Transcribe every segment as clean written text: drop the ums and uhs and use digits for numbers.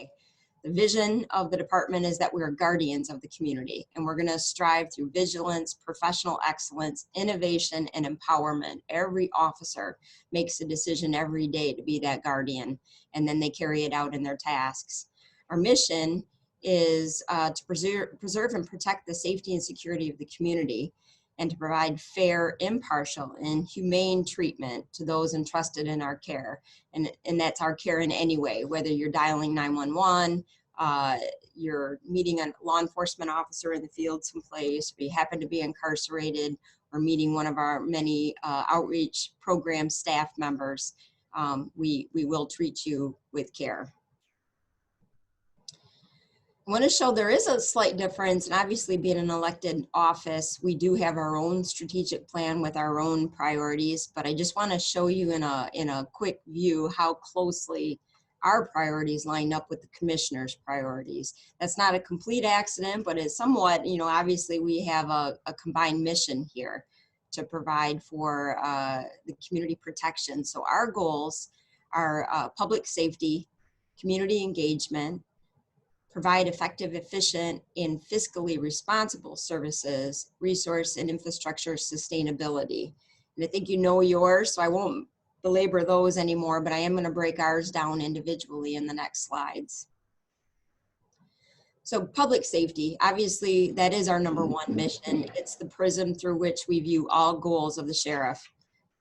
way. The vision of the department is that we are guardians of the community, and we're going to strive through vigilance, professional excellence, innovation, and empowerment. Every officer makes a decision every day to be that guardian, and then they carry it out in their tasks. Our mission is to preserve and protect the safety and security of the community, and to provide fair, impartial, and humane treatment to those entrusted in our care. And that's our care in any way, whether you're dialing 911, you're meeting a law enforcement officer in the field someplace, or you happen to be incarcerated, or meeting one of our many outreach program staff members, we will treat you with care. I want to show there is a slight difference, and obviously being an elected office, we do have our own strategic plan with our own priorities, but I just want to show you in a quick view how closely our priorities line up with the commissioner's priorities. That's not a complete accident, but it's somewhat, you know, obviously we have a combined mission here to provide for the community protection. So our goals are public safety, community engagement, provide effective, efficient, and fiscally responsible services, resource and infrastructure sustainability. And I think you know yours, so I won't belabor those anymore, but I am going to break ours down individually in the next slides. So public safety, obviously that is our number one mission. It's the prism through which we view all goals of the sheriff.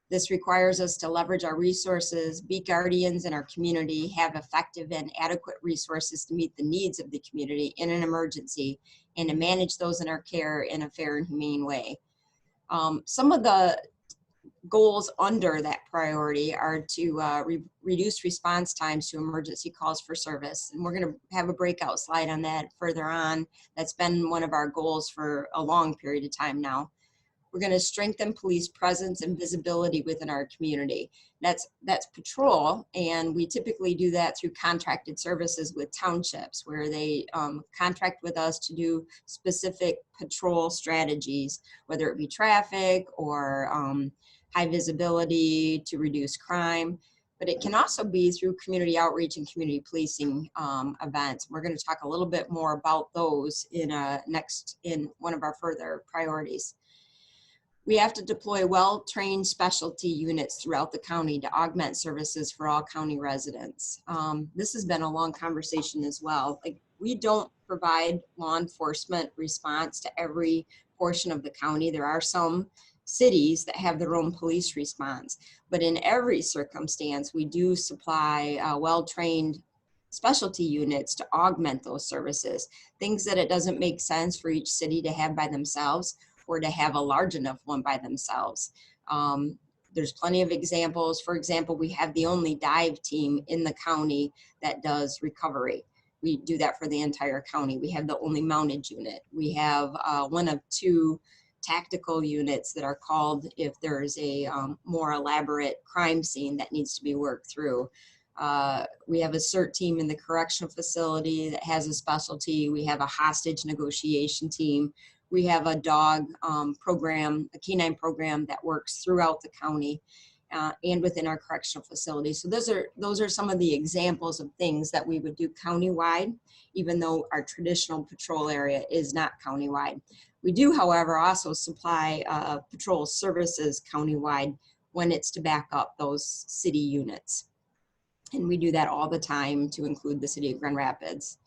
This requires us to leverage our resources, be guardians in our community, have effective and adequate resources to meet the needs of the community in an emergency, and to manage those in our care in a fair and humane way. Some of the goals under that priority are to reduce response times to emergency calls for service. And we're going to have a breakout slide on that further on. That's been one of our goals for a long period of time now. We're going to strengthen police presence and visibility within our community. That's patrol, and we typically do that through contracted services with townships, where they contract with us to do specific patrol strategies, whether it be traffic or high visibility to reduce crime. But it can also be through community outreach and community policing events. We're going to talk a little bit more about those in one of our further priorities. We have to deploy well-trained specialty units throughout the county to augment services for all county residents. This has been a long conversation as well. Like, we don't provide law enforcement response to every portion of the county. There are some cities that have their own police response, but in every circumstance, we do supply well-trained specialty units to augment those services. Things that it doesn't make sense for each city to have by themselves, or to have a large enough one by themselves. There's plenty of examples. For example, we have the only dive team in the county that does recovery. We do that for the entire county. We have the only mounted unit. We have one of two tactical units that are called if there's a more elaborate crime scene that needs to be worked through. We have a CERT team in the correctional facility that has a specialty. We have a hostage negotiation team. We have a dog program, a canine program that works throughout the county and within our correctional facility. So those are some of the examples of things that we would do countywide, even though our traditional patrol area is not countywide. We do, however, also supply patrol services countywide when it's to back up those city units. And we do that all the time to include the city of Grand Rapids.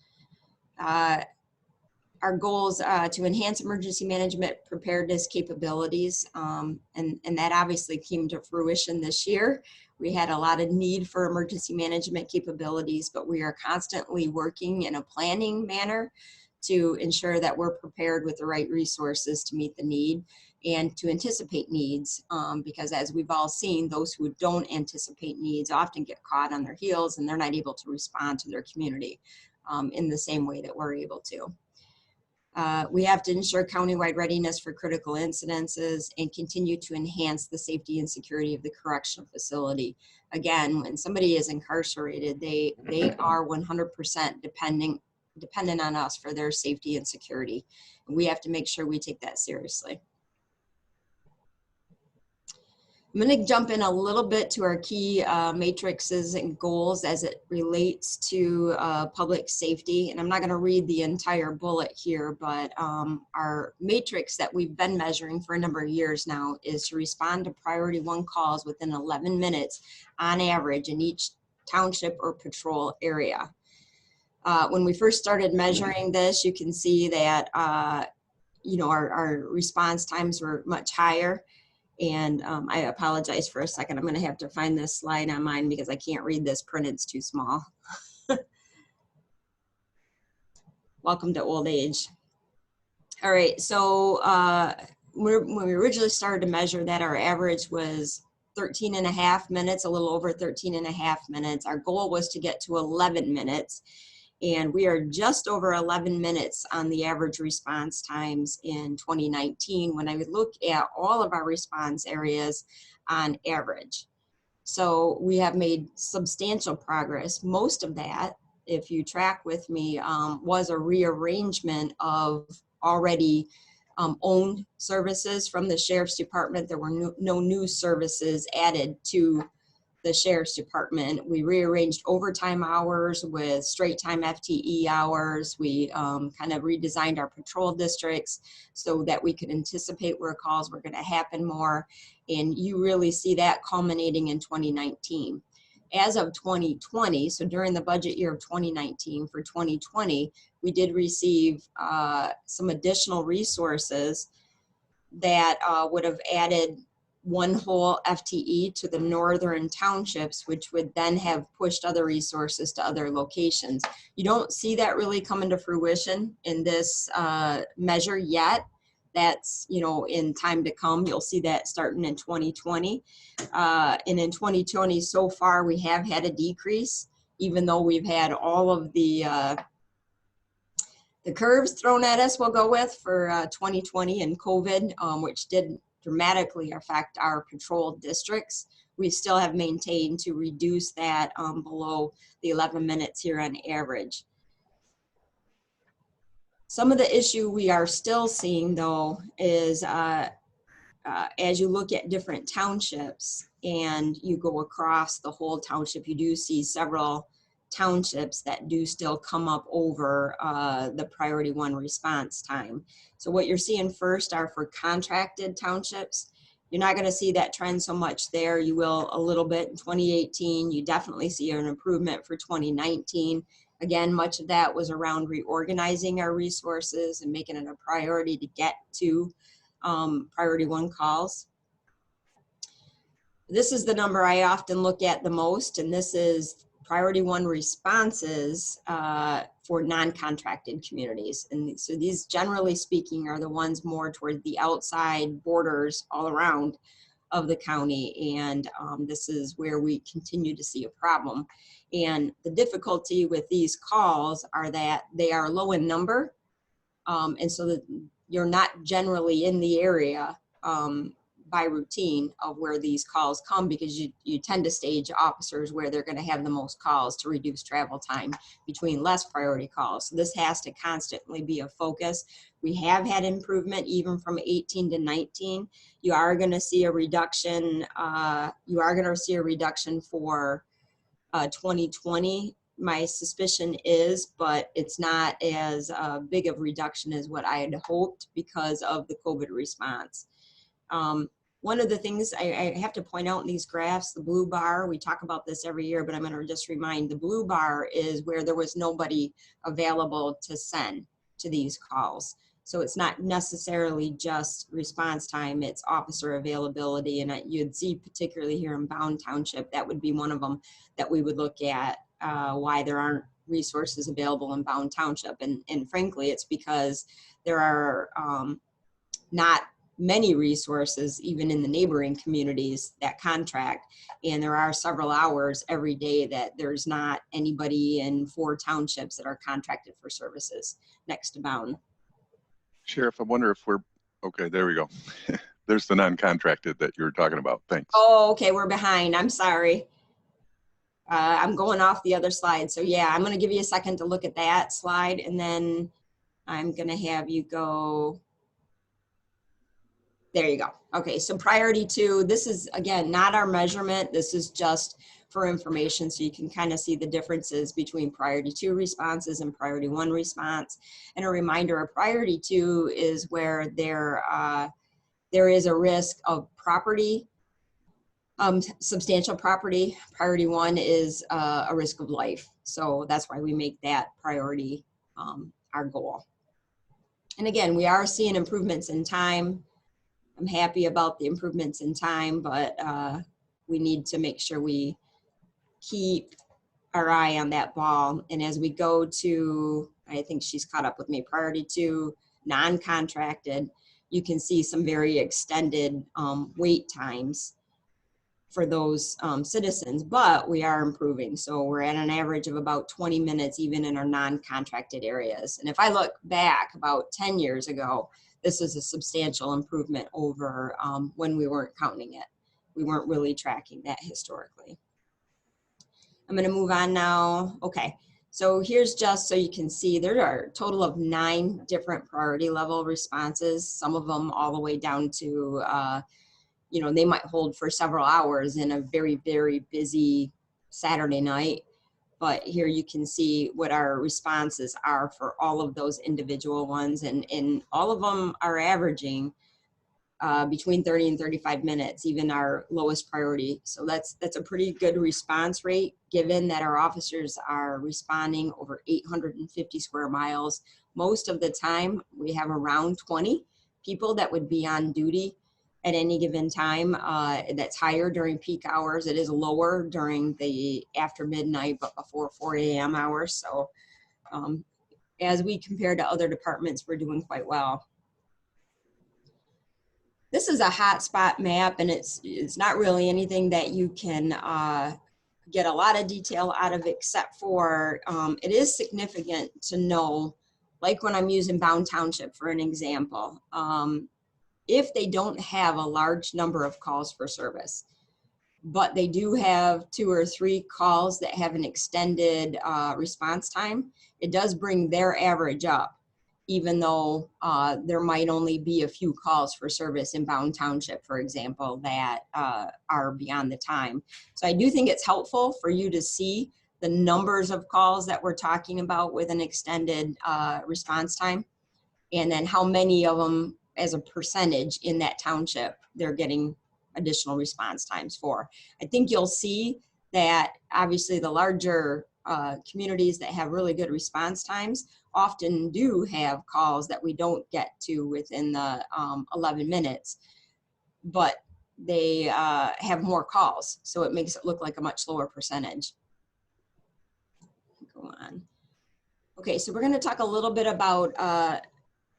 Our goals to enhance emergency management preparedness capabilities, and that obviously came to fruition this year. We had a lot of need for emergency management capabilities, but we are constantly working in a planning manner to ensure that we're prepared with the right resources to meet the need and to anticipate needs, because as we've all seen, those who don't anticipate needs often get caught on their heels and they're not able to respond to their community in the same way that we're able to. We have to ensure countywide readiness for critical incidences and continue to enhance the safety and security of the correctional facility. Again, when somebody is incarcerated, they are 100% dependent on us for their safety and security. And we have to make sure we take that seriously. I'm going to jump in a little bit to our key matrices and goals as it relates to public safety. And I'm not going to read the entire bullet here, but our matrix that we've been measuring for a number of years now is to respond to priority 1 calls within 11 minutes on average in each township or patrol area. When we first started measuring this, you can see that our response times were much higher. And I apologize for a second. I'm going to have to find this slide on mine because I can't read this print. It's too small. Welcome to old age. All right. So when we originally started to measure that, our average was 13.5 minutes, a little over 13.5 minutes. Our goal was to get to 11 minutes. And we are just over 11 minutes on the average response times in 2019 when I would look at all of our response areas on average. So we have made substantial progress. Most of that, if you track with me, was a rearrangement of already owned services from the Sheriff's Department. There were no new services added to the Sheriff's Department. We rearranged overtime hours with straight time FTE hours. We kind of redesigned our patrol districts so that we could anticipate where calls were going to happen more. And you really see that culminating in 2019. As of 2020, so during the budget year of 2019, for 2020, we did receive some additional resources that would have added 1 whole FTE to the northern townships, which would then have pushed other resources to other locations. You don't see that really coming to fruition in this measure yet. That's, in time to come. You'll see that starting in 2020. And in 2020, so far, we have had a decrease, even though we've had all of the curves thrown at us, we'll go with, for 2020 and COVID, which did dramatically affect our patrol districts. We still have maintained to reduce that below the 11 minutes here on average. Some of the issue we are still seeing, though, is as you look at different townships and you go across the whole township, you do see several townships that do still come up over the priority 1 response time. So what you're seeing first are for contracted townships. You're not going to see that trend so much there. You will a little bit in 2018. You definitely see an improvement for 2019. Again, much of that was around reorganizing our resources and making it a priority to get to priority 1 calls. This is the number I often look at the most, and this is priority 1 responses for non-contracted communities. And so these, generally speaking, are the ones more toward the outside borders all around of the county. And this is where we continue to see a problem. And the difficulty with these calls are that they are low in number. And so that you're not generally in the area by routine of where these calls come, because you tend to stage officers where they're going to have the most calls to reduce travel time between less priority calls. So this has to constantly be a focus. We have had improvement even from 18 to 19. You are going to see a reduction. You are going to see a reduction for 2020. My suspicion is, but it's not as big of reduction as what I had hoped because of the COVID response. One of the things I have to point out in these graphs, the blue bar, we talk about this every year, but I'm going to just remind, the blue bar is where there was nobody available to send to these calls. So it's not necessarily just response time, it's officer availability. And you'd see, particularly here in Bound Township, that would be one of them that we would look at, why there aren't resources available in Bound Township. And frankly, it's because there are not many resources even in the neighboring communities that contract, and there are several hours every day that there's not anybody in 4 townships that are contracted for services next to Bound. Sheriff, I wonder if we're okay. There we go. There's the non-contracted that you were talking about. Thanks. Oh, okay, we're behind. I'm sorry. I'm going off the other slide. So yeah, I'm going to give you a second to look at that slide, and then I'm going to have you go There you go. Okay, so priority 2, this is again, not our measurement. This is just for information so you can kind of see the differences between priority 2 responses and priority 1 response. And a reminder, a priority 2 is where there is a risk of property, substantial property. Priority 1 is a risk of life. So that's why we make that priority our goal. And again, we are seeing improvements in time. I'm happy about the improvements in time, but we need to make sure we keep our eye on that ball. And as we go to, I think she's caught up with me, priority 2, non-contracted, you can see some very extended wait times for those citizens, but we are improving. So we're at an average of about 20 minutes, even in our non-contracted areas. And if I look back about 10 years ago, this is a substantial improvement over when we weren't counting it. We weren't really tracking that historically. I'm going to move on now. Okay, so here's just so you can see there are a total of 9 different priority level responses, some of them all the way down to, you know, they might hold for several hours in a very, very busy Saturday night. But here you can see what our responses are for all of those individual ones, and all of them are averaging between 30 and 35 minutes, even our lowest priority. So that's a pretty good response rate, given that our officers are responding over 850 square miles. Most of the time, we have around 20 people that would be on duty at any given time. That's higher during peak hours. It is lower during the after midnight, but before 4 a.m. hours. So as we compare to other departments, we're doing quite well. This is a hotspot map, and it's not really anything that you can get a lot of detail out of, except for it is significant to know, like when I'm using Bound Township for an example, if they don't have a large number of calls for service, but they do have 2 or 3 calls that have an extended response time, it does bring their average up, even though there might only be a few calls for service in Bound Township, for example, that are beyond the time. So I do think it's helpful for you to see the numbers of calls that we're talking about with an extended response time, and then how many of them as a percentage in that township they're getting additional response times for. I think you'll see that obviously the larger communities that have really good response times often do have calls that we don't get to within the 11 minutes, but they have more calls. So it makes it look like a much lower percentage. Go on. Okay, so we're going to talk a little bit about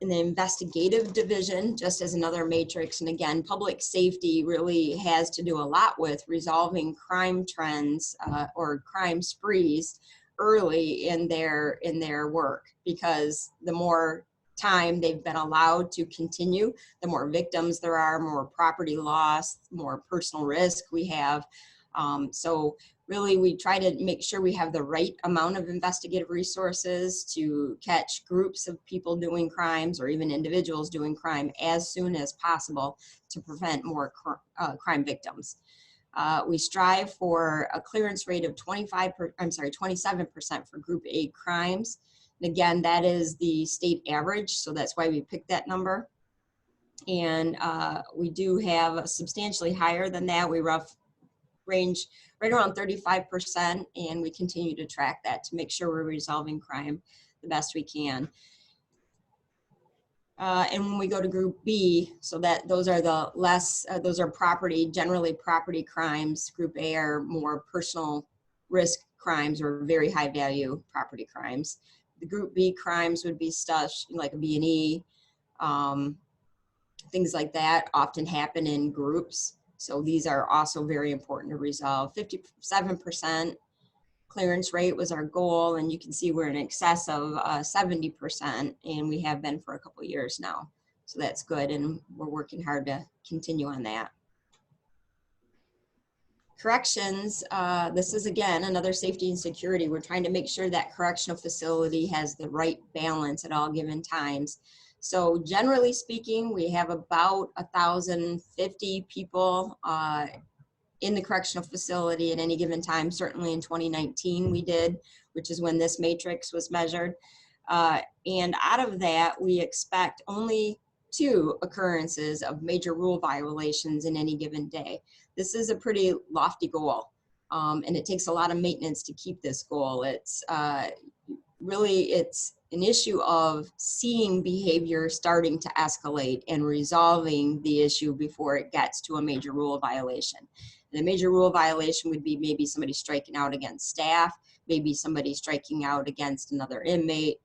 in the investigative division, just as another matrix. And again, public safety really has to do a lot with resolving crime trends or crime sprees early in their work, because the more time they've been allowed to continue, the more victims there are, more property loss, more personal risk we have. So really, we try to make sure we have the right amount of investigative resources to catch groups of people doing crimes or even individuals doing crime as soon as possible to prevent more crime victims. We strive for a clearance rate of 27% for Group A crimes. And again, that is the state average, so that's why we picked that number. And we do have substantially higher than that. We range right around 35%, and we continue to track that to make sure we're resolving crime the best we can. And when we go to Group B, so that those are the less, those are generally property crimes. Group A are more personal risk crimes or very high value property crimes. The Group B crimes would be stuff like a B&E, things like that often happen in groups. So these are also very important to resolve. 57% clearance rate was our goal, and you can see we're in excess of 70%, and we have been for a couple of years now. So that's good, and we're working hard to continue on that. Corrections, this is again another safety and security. We're trying to make sure that correctional facility has the right balance at all given times. So generally speaking, we have about 1,050 people in the correctional facility at any given time. Certainly in 2019 we did, which is when this matrix was measured. And out of that, we expect only 2 occurrences of major rule violations in any given day. This is a pretty lofty goal, and it takes a lot of maintenance to keep this goal. It's it's an issue of seeing behavior starting to escalate and resolving the issue before it gets to a major rule violation. And a major rule violation would be maybe somebody striking out against staff, maybe somebody striking out against another inmate.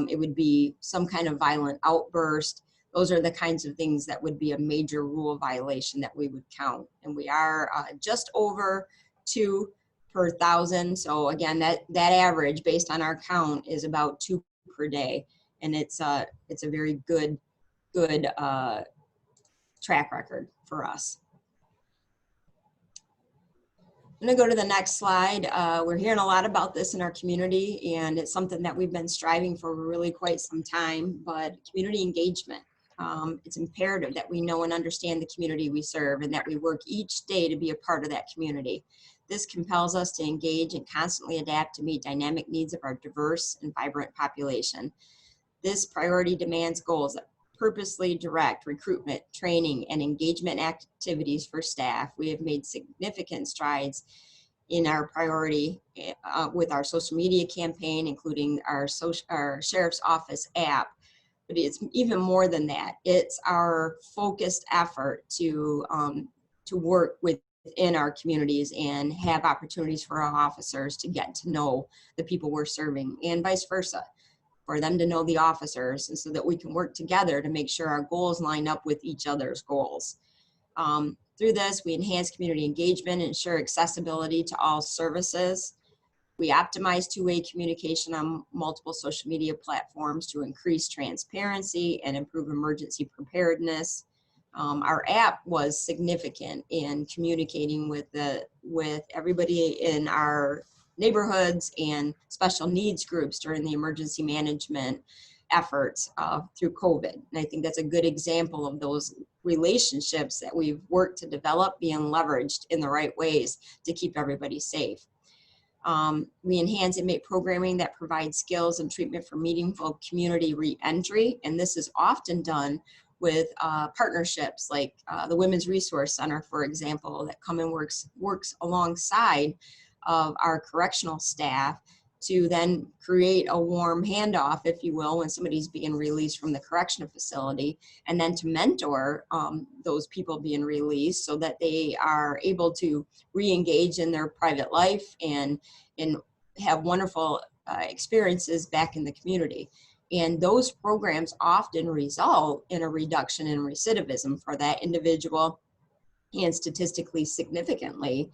It would be some kind of violent outburst. Those are the kinds of things that would be a major rule violation that we would count. And we are just over 2 per 1,000. So again, that average based on our count is about 2 per day. And it's a very good track record for us. I'm gonna go to the next slide. We're hearing a lot about this in our community, and it's something that we've been striving for really quite some time, but community engagement. It's imperative that we know and understand the community we serve and that we work each day to be a part of that community. This compels us to engage and constantly adapt to meet dynamic needs of our diverse and vibrant population. This priority demands goals that purposely direct recruitment, training, and engagement activities for staff. We have made significant strides in our priority with our social media campaign, including our Sheriff's Office app. But it's even more than that. It's our focused effort to work within our communities and have opportunities for our officers to get to know the people we're serving, and vice versa, for them to know the officers, and so that we can work together to make sure our goals line up with each other's goals. Through this, we enhance community engagement, ensure accessibility to all services. We optimize two-way communication on multiple social media platforms to increase transparency and improve emergency preparedness. Our app was significant in communicating with everybody in our neighborhoods and special needs groups during the emergency management efforts through COVID. And I think that's a good example of those relationships that we've worked to develop being leveraged in the right ways to keep everybody safe. We enhance inmate programming that provides skills and treatment for meaningful community re-entry. And this is often done with partnerships like the Women's Resource Center, for example, that come and works alongside of our correctional staff to then create a warm handoff, if you will, when somebody's being released from the correctional facility, and then to mentor those people being released so that they are able to re-engage in their private life and have wonderful experiences back in the community. And those programs often result in a reduction in recidivism for that individual, and statistically significantly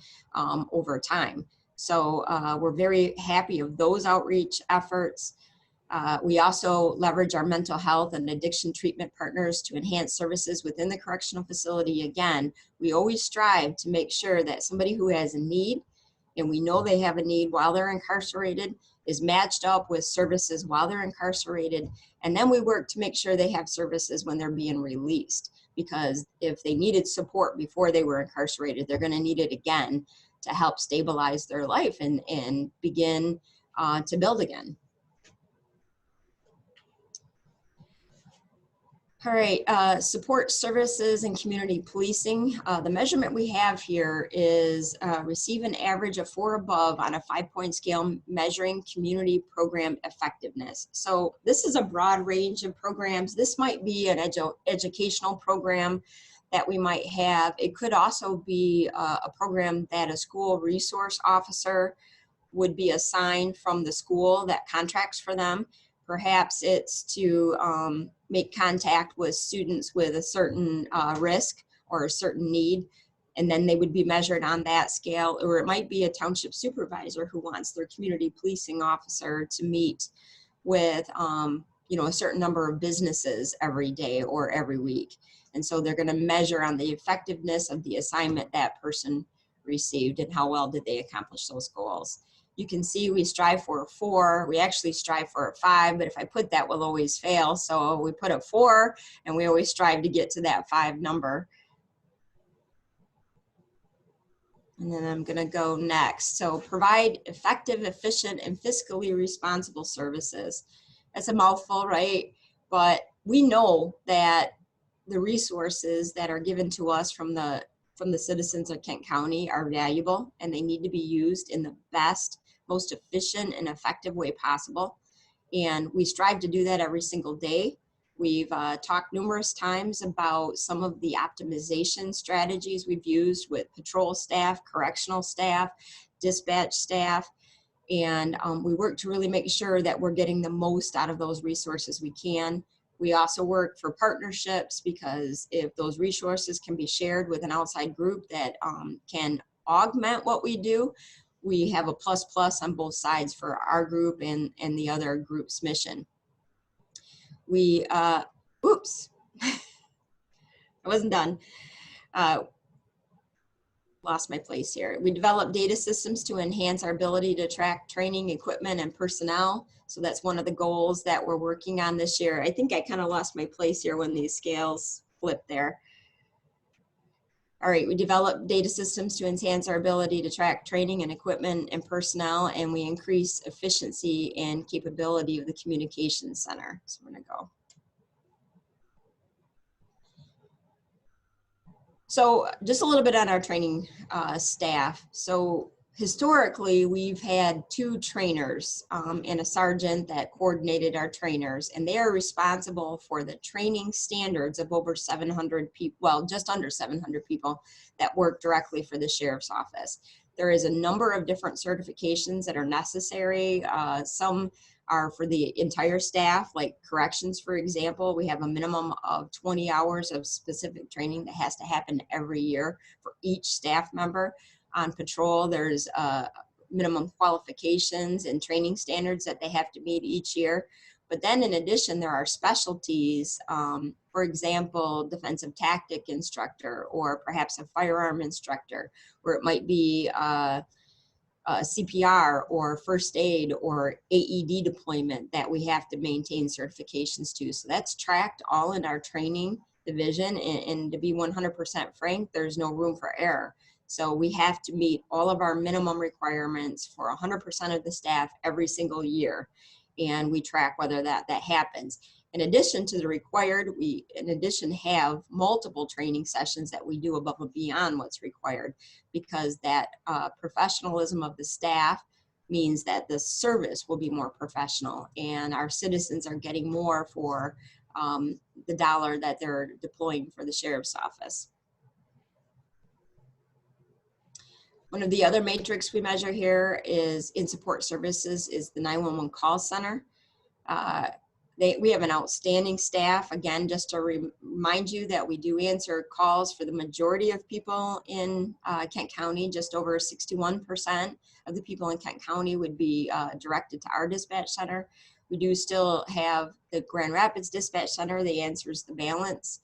over time. So we're very happy of those outreach efforts. We also leverage our mental health and addiction treatment partners to enhance services within the correctional facility. Again, we always strive to make sure that somebody who has a need, and we know they have a need while they're incarcerated, is matched up with services while they're incarcerated. And then we work to make sure they have services when they're being released, because if they needed support before they were incarcerated, they're going to need it again to help stabilize their life and begin to build again. All right, support services and community policing. The measurement we have here is receive an average of 4 above on a 5-point scale measuring community program effectiveness. So this is a broad range of programs. This might be an educational program that we might have. It could also be a program that a school resource officer would be assigned from the school that contracts for them. Perhaps it's to make contact with students with a certain risk or a certain need, and then they would be measured on that scale. Or it might be a township supervisor who wants their community policing officer to meet with a certain number of businesses every day or every week. And so they're going to measure on the effectiveness of the assignment that person received and how well did they accomplish those goals. You can see we strive for a 4. We actually strive for a 5, but if I put that, we'll always fail. So we put a 4, and we always strive to get to that 5 number. And then I'm going to go next. So provide effective, efficient, and fiscally responsible services. That's a mouthful, right? But we know that the resources that are given to us from the citizens of Kent County are valuable, and they need to be used in the best, most efficient and effective way possible. And we strive to do that every single day. We've talked numerous times about some of the optimization strategies we've used with patrol staff, correctional staff, dispatch staff, and we work to really make sure that we're getting the most out of those resources we can. We also work for partnerships, because if those resources can be shared with an outside group that can augment what we do, we have a plus plus on both sides for our group and the other group's mission. We, oops, I wasn't done. Lost my place here. We develop data systems to enhance our ability to track training, equipment, and personnel. So that's one of the goals that we're working on this year. I think I kind of lost my place here when these scales flipped there. All right, we develop data systems to enhance our ability to track training and equipment and personnel, and we increase efficiency and capability of the communications center. So we're gonna go. So just a little bit on our training staff. So historically, we've had 2 trainers and a sergeant that coordinated our trainers, and they are responsible for the training standards of over 700 people, well, just under 700 people that work directly for the sheriff's office. There is a number of different certifications that are necessary. Some are for the entire staff, like corrections, for example. We have a minimum of 20 hours of specific training that has to happen every year for each staff member. On patrol, there's minimum qualifications and training standards that they have to meet each year. But then in addition, there are specialties, for example, defensive tactic instructor, or perhaps a firearm instructor, or it might be CPR or first aid or AED deployment that we have to maintain certifications to. So that's tracked all in our training division, and to be 100% frank, there's no room for error. So we have to meet all of our minimum requirements for 100% of the staff every single year, and we track whether that happens. In addition to the required, we in addition have multiple training sessions that we do above and beyond what's required, because that professionalism of the staff means that the service will be more professional, and our citizens are getting more for the dollar that they're deploying for the sheriff's office. One of the other metrics we measure here is in support services is the 911 call center. We have an outstanding staff. Again, just to remind you that we do answer calls for the majority of people in Kent County. Just over 61% of the people in Kent County would be directed to our dispatch center. We do still have the Grand Rapids Dispatch Center that answers the balance.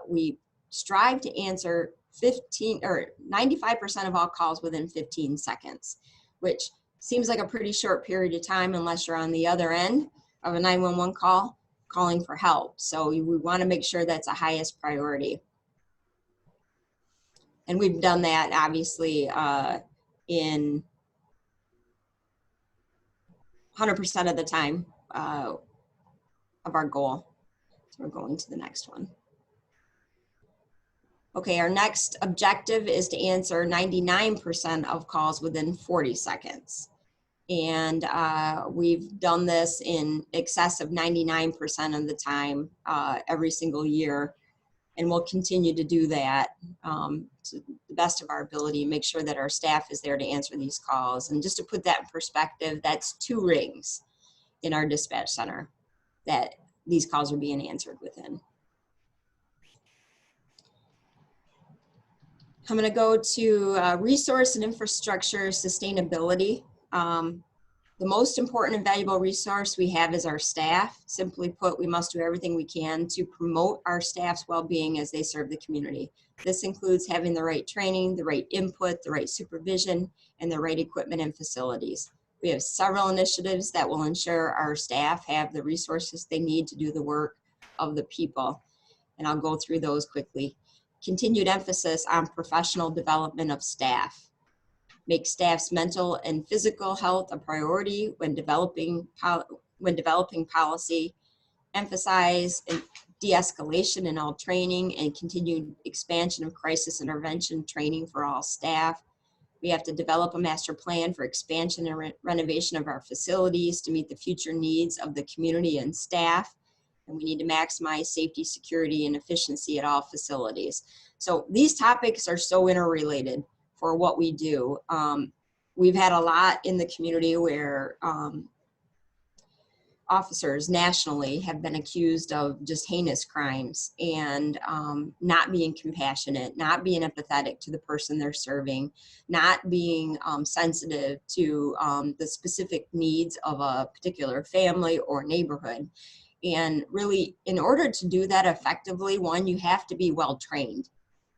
We strive to answer 95% of all calls within 15 seconds, which seems like a pretty short period of time unless you're on the other end of a 911 call calling for help. So we want to make sure that's a highest priority. And we've done that obviously in 100% of the time of our goal. So we're going to the next one. Okay, our next objective is to answer 99% of calls within 40 seconds. And we've done this in excess of 99% of the time every single year. And we'll continue to do that to the best of our ability, make sure that our staff is there to answer these calls. And just to put that in perspective, that's 2 rings in our dispatch center that these calls are being answered within. I'm going to go to resource and infrastructure sustainability. The most important and valuable resource we have is our staff. Simply put, we must do everything we can to promote our staff's well-being as they serve the community. This includes having the right training, the right input, the right supervision, and the right equipment and facilities. We have several initiatives that will ensure our staff have the resources they need to do the work of the people. And I'll go through those quickly. Continued emphasis on professional development of staff. Make staff's mental and physical health a priority when developing policy. Emphasize de-escalation in all training and continued expansion of crisis intervention training for all staff. We have to develop a master plan for expansion and renovation of our facilities to meet the future needs of the community and staff. And we need to maximize safety, security, and efficiency at all facilities. So these topics are so interrelated for what we do. We've had a lot in the community where officers nationally have been accused of just heinous crimes and not being compassionate, not being empathetic to the person they're serving, not being sensitive to the specific needs of a particular family or neighborhood. And really, in order to do that effectively, one, you have to be well trained.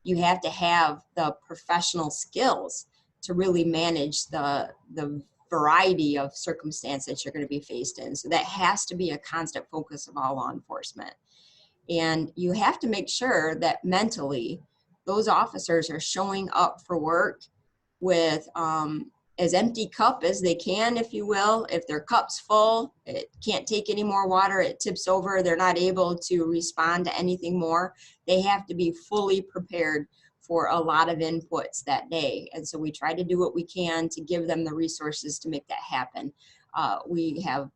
You have to have the professional skills to really manage the variety of circumstances you're going to be faced in. So that has to be a constant focus of all law enforcement. And you have to make sure that mentally those officers are showing up for work with as empty cup as they can, if you will. If their cup's full, it can't take any more water, it tips over, they're not able to respond to anything more. They have to be fully prepared for a lot of inputs that day. And so we try to do what we can to give them the resources to make that happen. We have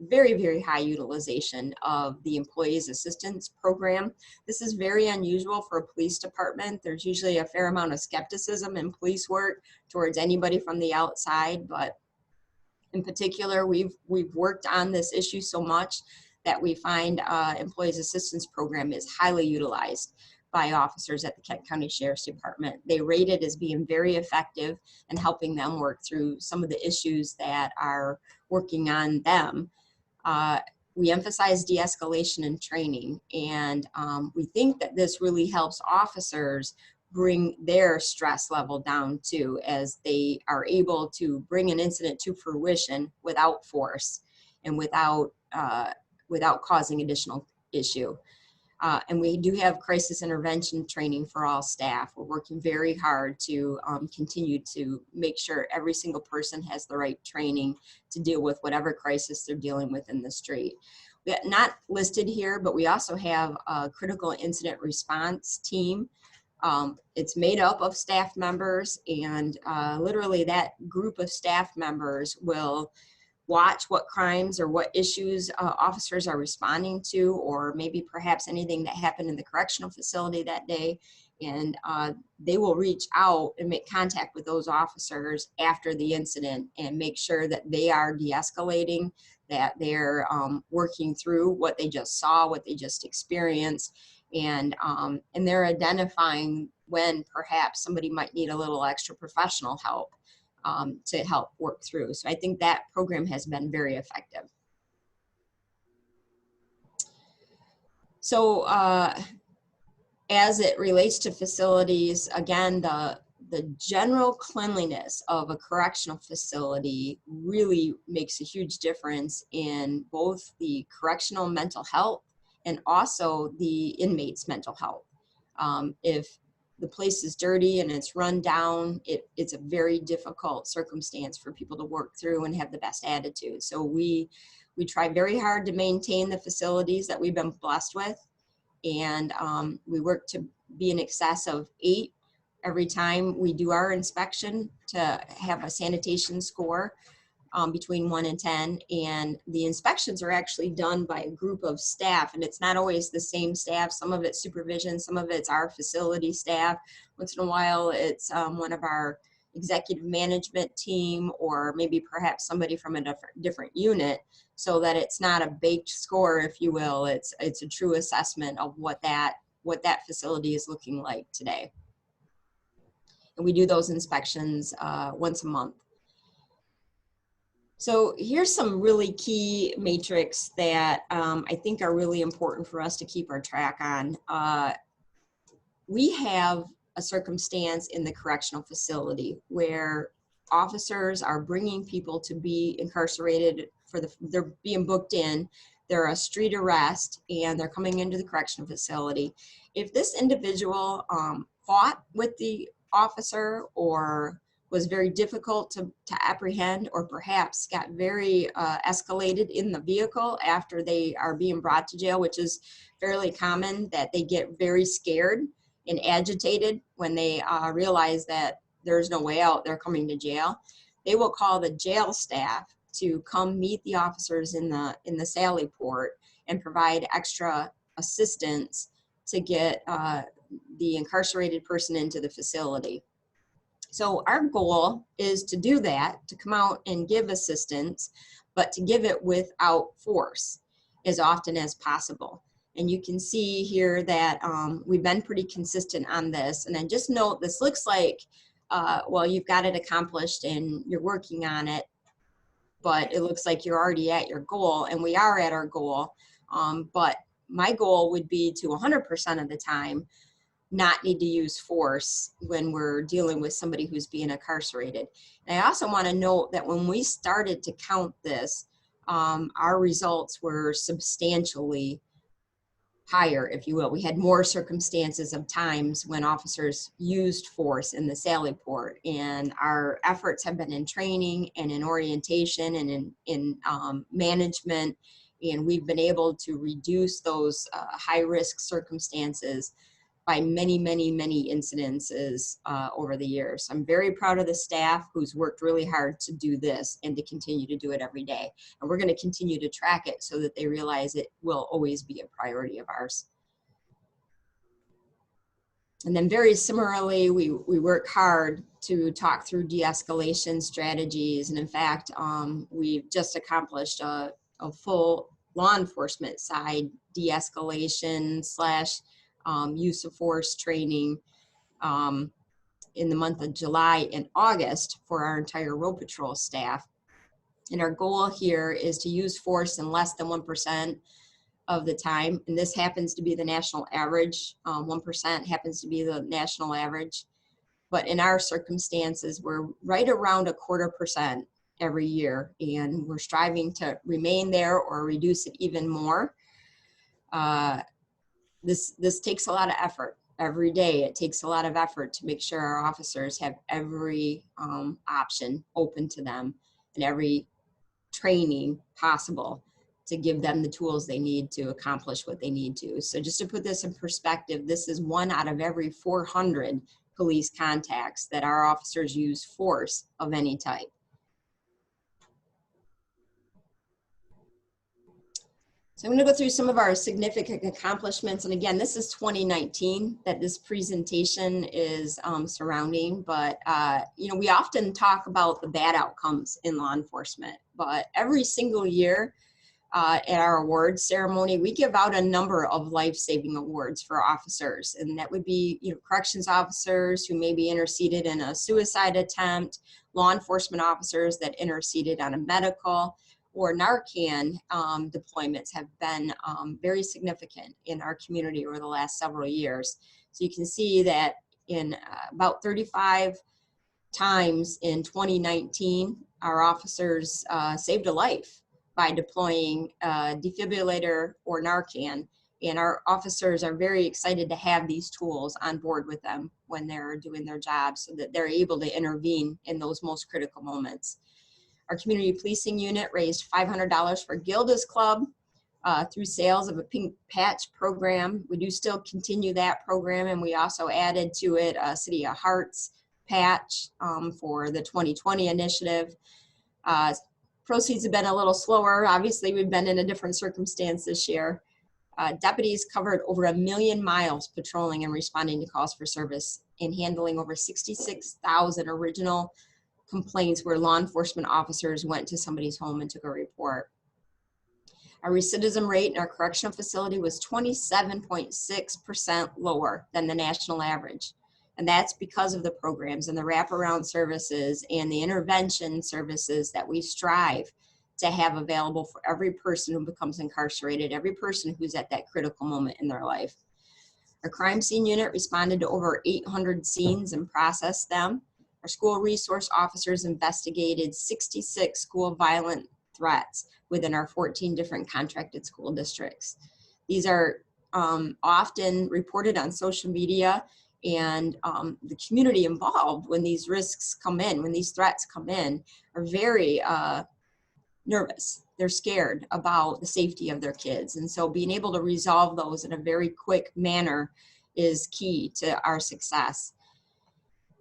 very, very high utilization of the Employees Assistance Program. This is very unusual for a police department. There's usually a fair amount of skepticism in police work towards anybody from the outside, but in particular, we've worked on this issue so much that we find Employees Assistance Program is highly utilized by officers at the Kent County Sheriff's Department. They rate it as being very effective and helping them work through some of the issues that are working on them. We emphasize de-escalation and training, and we think that this really helps officers bring their stress level down too, as they are able to bring an incident to fruition without force and without causing additional issue. And we do have crisis intervention training for all staff. We're working very hard to continue to make sure every single person has the right training to deal with whatever crisis they're dealing with in the street. We are not listed here, but we also have a critical incident response team. It's made up of staff members, and literally that group of staff members will watch what crimes or what issues officers are responding to, or maybe perhaps anything that happened in the correctional facility that day. And they will reach out and make contact with those officers after the incident and make sure that they are de-escalating, that they're working through what they just saw, what they just experienced, and they're identifying when perhaps somebody might need a little extra professional help to help work through. So I think that program has been very effective. So as it relates to facilities, again, the general cleanliness of a correctional facility really makes a huge difference in both the correctional mental health and also the inmates' mental health. If the place is dirty and it's run down, it's a very difficult circumstance for people to work through and have the best attitude. So we try very hard to maintain the facilities that we've been blessed with. And we work to be in excess of 8 every time we do our inspection to have a sanitation score between 1 and 10. And the inspections are actually done by a group of staff, and it's not always the same staff. Some of it's supervision, some of it's our facility staff. Once in a while, it's one of our executive management team, or maybe perhaps somebody from a different unit, so that it's not a baked score, if you will. It's a true assessment of what that facility is looking like today. And we do those inspections once a month. So here's some really key matrix that I think are really important for us to keep our track on. We have a circumstance in the correctional facility where officers are bringing people to be incarcerated they're being booked in, they're a street arrest, and they're coming into the correctional facility. If this individual fought with the officer or was very difficult to apprehend, or perhaps got very escalated in the vehicle after they are being brought to jail, which is fairly common, that they get very scared and agitated when they realize that there's no way out, they're coming to jail. They will call the jail staff to come meet the officers in the Sally Port and provide extra assistance to get the incarcerated person into the facility. So our goal is to do that, to come out and give assistance, but to give it without force as often as possible. And you can see here that we've been pretty consistent on this. And then just note, this looks like, well, you've got it accomplished and you're working on it, but it looks like you're already at your goal, and we are at our goal. But my goal would be to 100% of the time not need to use force when we're dealing with somebody who's being incarcerated. And I also want to note that when we started to count this, our results were substantially higher, if you will. We had more circumstances of times when officers used force in the Sally Port, and our efforts have been in training and in orientation and in management, and we've been able to reduce those high-risk circumstances by many, many, many incidences over the years. I'm very proud of the staff who's worked really hard to do this and to continue to do it every day. And we're going to continue to track it so that they realize it will always be a priority of ours. And then very similarly, we work hard to talk through de-escalation strategies. And in fact, we've just accomplished a full law enforcement side de-escalation / use of force training in the month of July and August for our entire road patrol staff. And our goal here is to use force in less than 1% of the time. And this happens to be the national average. 1% happens to be the national average. But in our circumstances, we're right around 0.25% every year. And we're striving to remain there or reduce it even more. This takes a lot of effort every day. It takes a lot of effort to make sure our officers have every option open to them and every training possible to give them the tools they need to accomplish what they need to. So just to put this in perspective, this is 1 out of every 400 police contacts that our officers use force of any type. So I'm going to go through some of our significant accomplishments. And again, this is 2019 that this presentation is surrounding. But, you know, we often talk about the bad outcomes in law enforcement. But every single year at our awards ceremony, we give out a number of life-saving awards for officers. And that would be, you know, corrections officers who maybe interceded in a suicide attempt, law enforcement officers that interceded on a medical, or Narcan deployments have been very significant in our community over the last several years. So you can see that in about 35 times in 2019, our officers saved a life by deploying a defibrillator or Narcan. And our officers are very excited to have these tools on board with them when they're doing their job so that they're able to intervene in those most critical moments. Our community policing unit raised $500 for Gilda's Club through sales of a pink patch program. We do still continue that program, and we also added to it a City of Hearts patch for the 2020 initiative. Proceeds have been a little slower. Obviously, we've been in a different circumstance this year. Deputies covered over 1 million miles patrolling and responding to calls for service and handling over 66,000 original complaints where law enforcement officers went to somebody's home and took a report. Our recidivism rate in our correctional facility was 27.6% lower than the national average. And that's because of the programs and the wraparound services and the intervention services that we strive to have available for every person who becomes incarcerated, every person who's at that critical moment in their life. Our crime scene unit responded to over 800 scenes and processed them. Our school resource officers investigated 66 school violent threats within our 14 different contracted school districts. These are often reported on social media, and the community involved when these risks come in, when these threats come in, are very nervous. They're scared about the safety of their kids. And so being able to resolve those in a very quick manner is key to our success.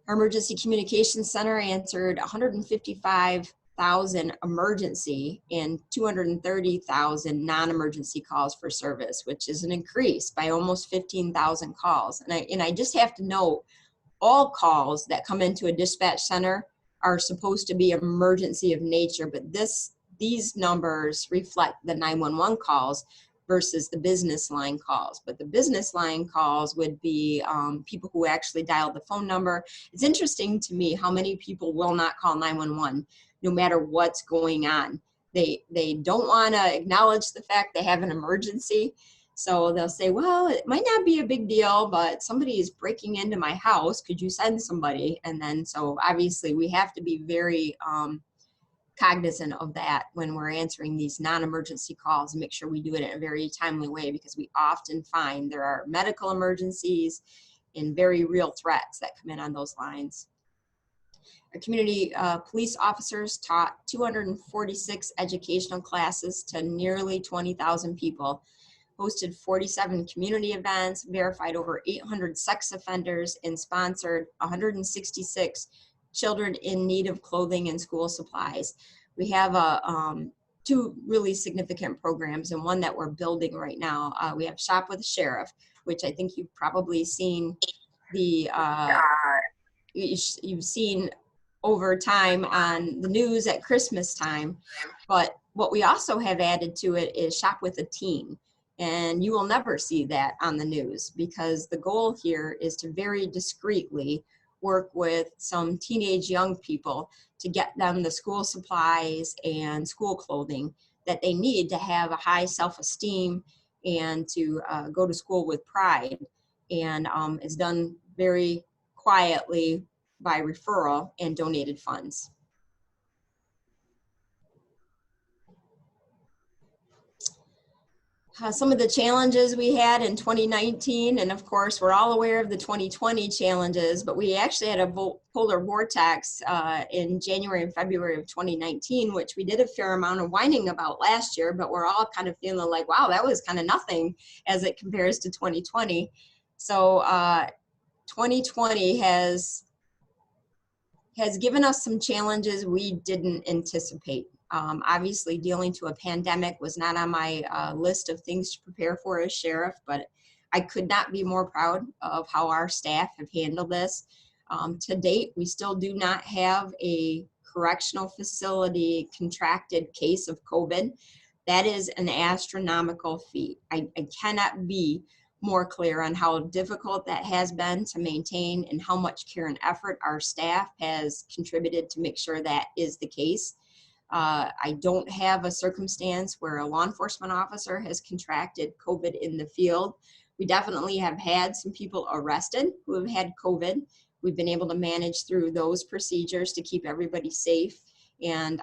Our Emergency Communications Center answered 155,000 emergency and 230,000 non-emergency calls for service, which is an increase by almost 15,000 calls. And I just have to note, all calls that come into a dispatch center are supposed to be emergency of nature, but these numbers reflect the 911 calls versus the business line calls. But the business line calls would be people who actually dialed the phone number. It's interesting to me how many people will not call 911 no matter what's going on. They don't want to acknowledge the fact they have an emergency. So they'll say, well, it might not be a big deal, but somebody is breaking into my house. Could you send somebody? And then, so obviously we have to be very cognizant of that when we're answering these non-emergency calls and make sure we do it in a very timely way, because we often find there are medical emergencies and very real threats that come in on those lines. Our community police officers taught 246 educational classes to nearly 20,000 people, hosted 47 community events, verified over 800 sex offenders, and sponsored 166 children in need of clothing and school supplies. We have two really significant programs, and one that we're building right now. We have Shop with the Sheriff, which I think you've probably seen you've seen over time on the news at Christmas time. But what we also have added to it is Shop with a Teen. And you will never see that on the news, because the goal here is to very discreetly work with some teenage young people to get them the school supplies and school clothing that they need to have a high self-esteem and to go to school with pride. And it's done very quietly by referral and donated funds. Some of the challenges we had in 2019, and of course we're all aware of the 2020 challenges, but we actually had a polar vortex in January and February of 2019, which we did a fair amount of whining about last year, but we're all kind of feeling like, wow, that was kind of nothing as it compares to 2020. So 2020 has given us some challenges we didn't anticipate. Obviously, dealing to a pandemic was not on my list of things to prepare for as sheriff, but I could not be more proud of how our staff have handled this. To date, we still do not have a correctional facility contracted case of COVID. That is an astronomical feat. I cannot be more clear on how difficult that has been to maintain and how much care and effort our staff has contributed to make sure that is the case. I don't have a circumstance where a law enforcement officer has contracted COVID in the field. We definitely have had some people arrested who have had COVID. We've been able to manage through those procedures to keep everybody safe. And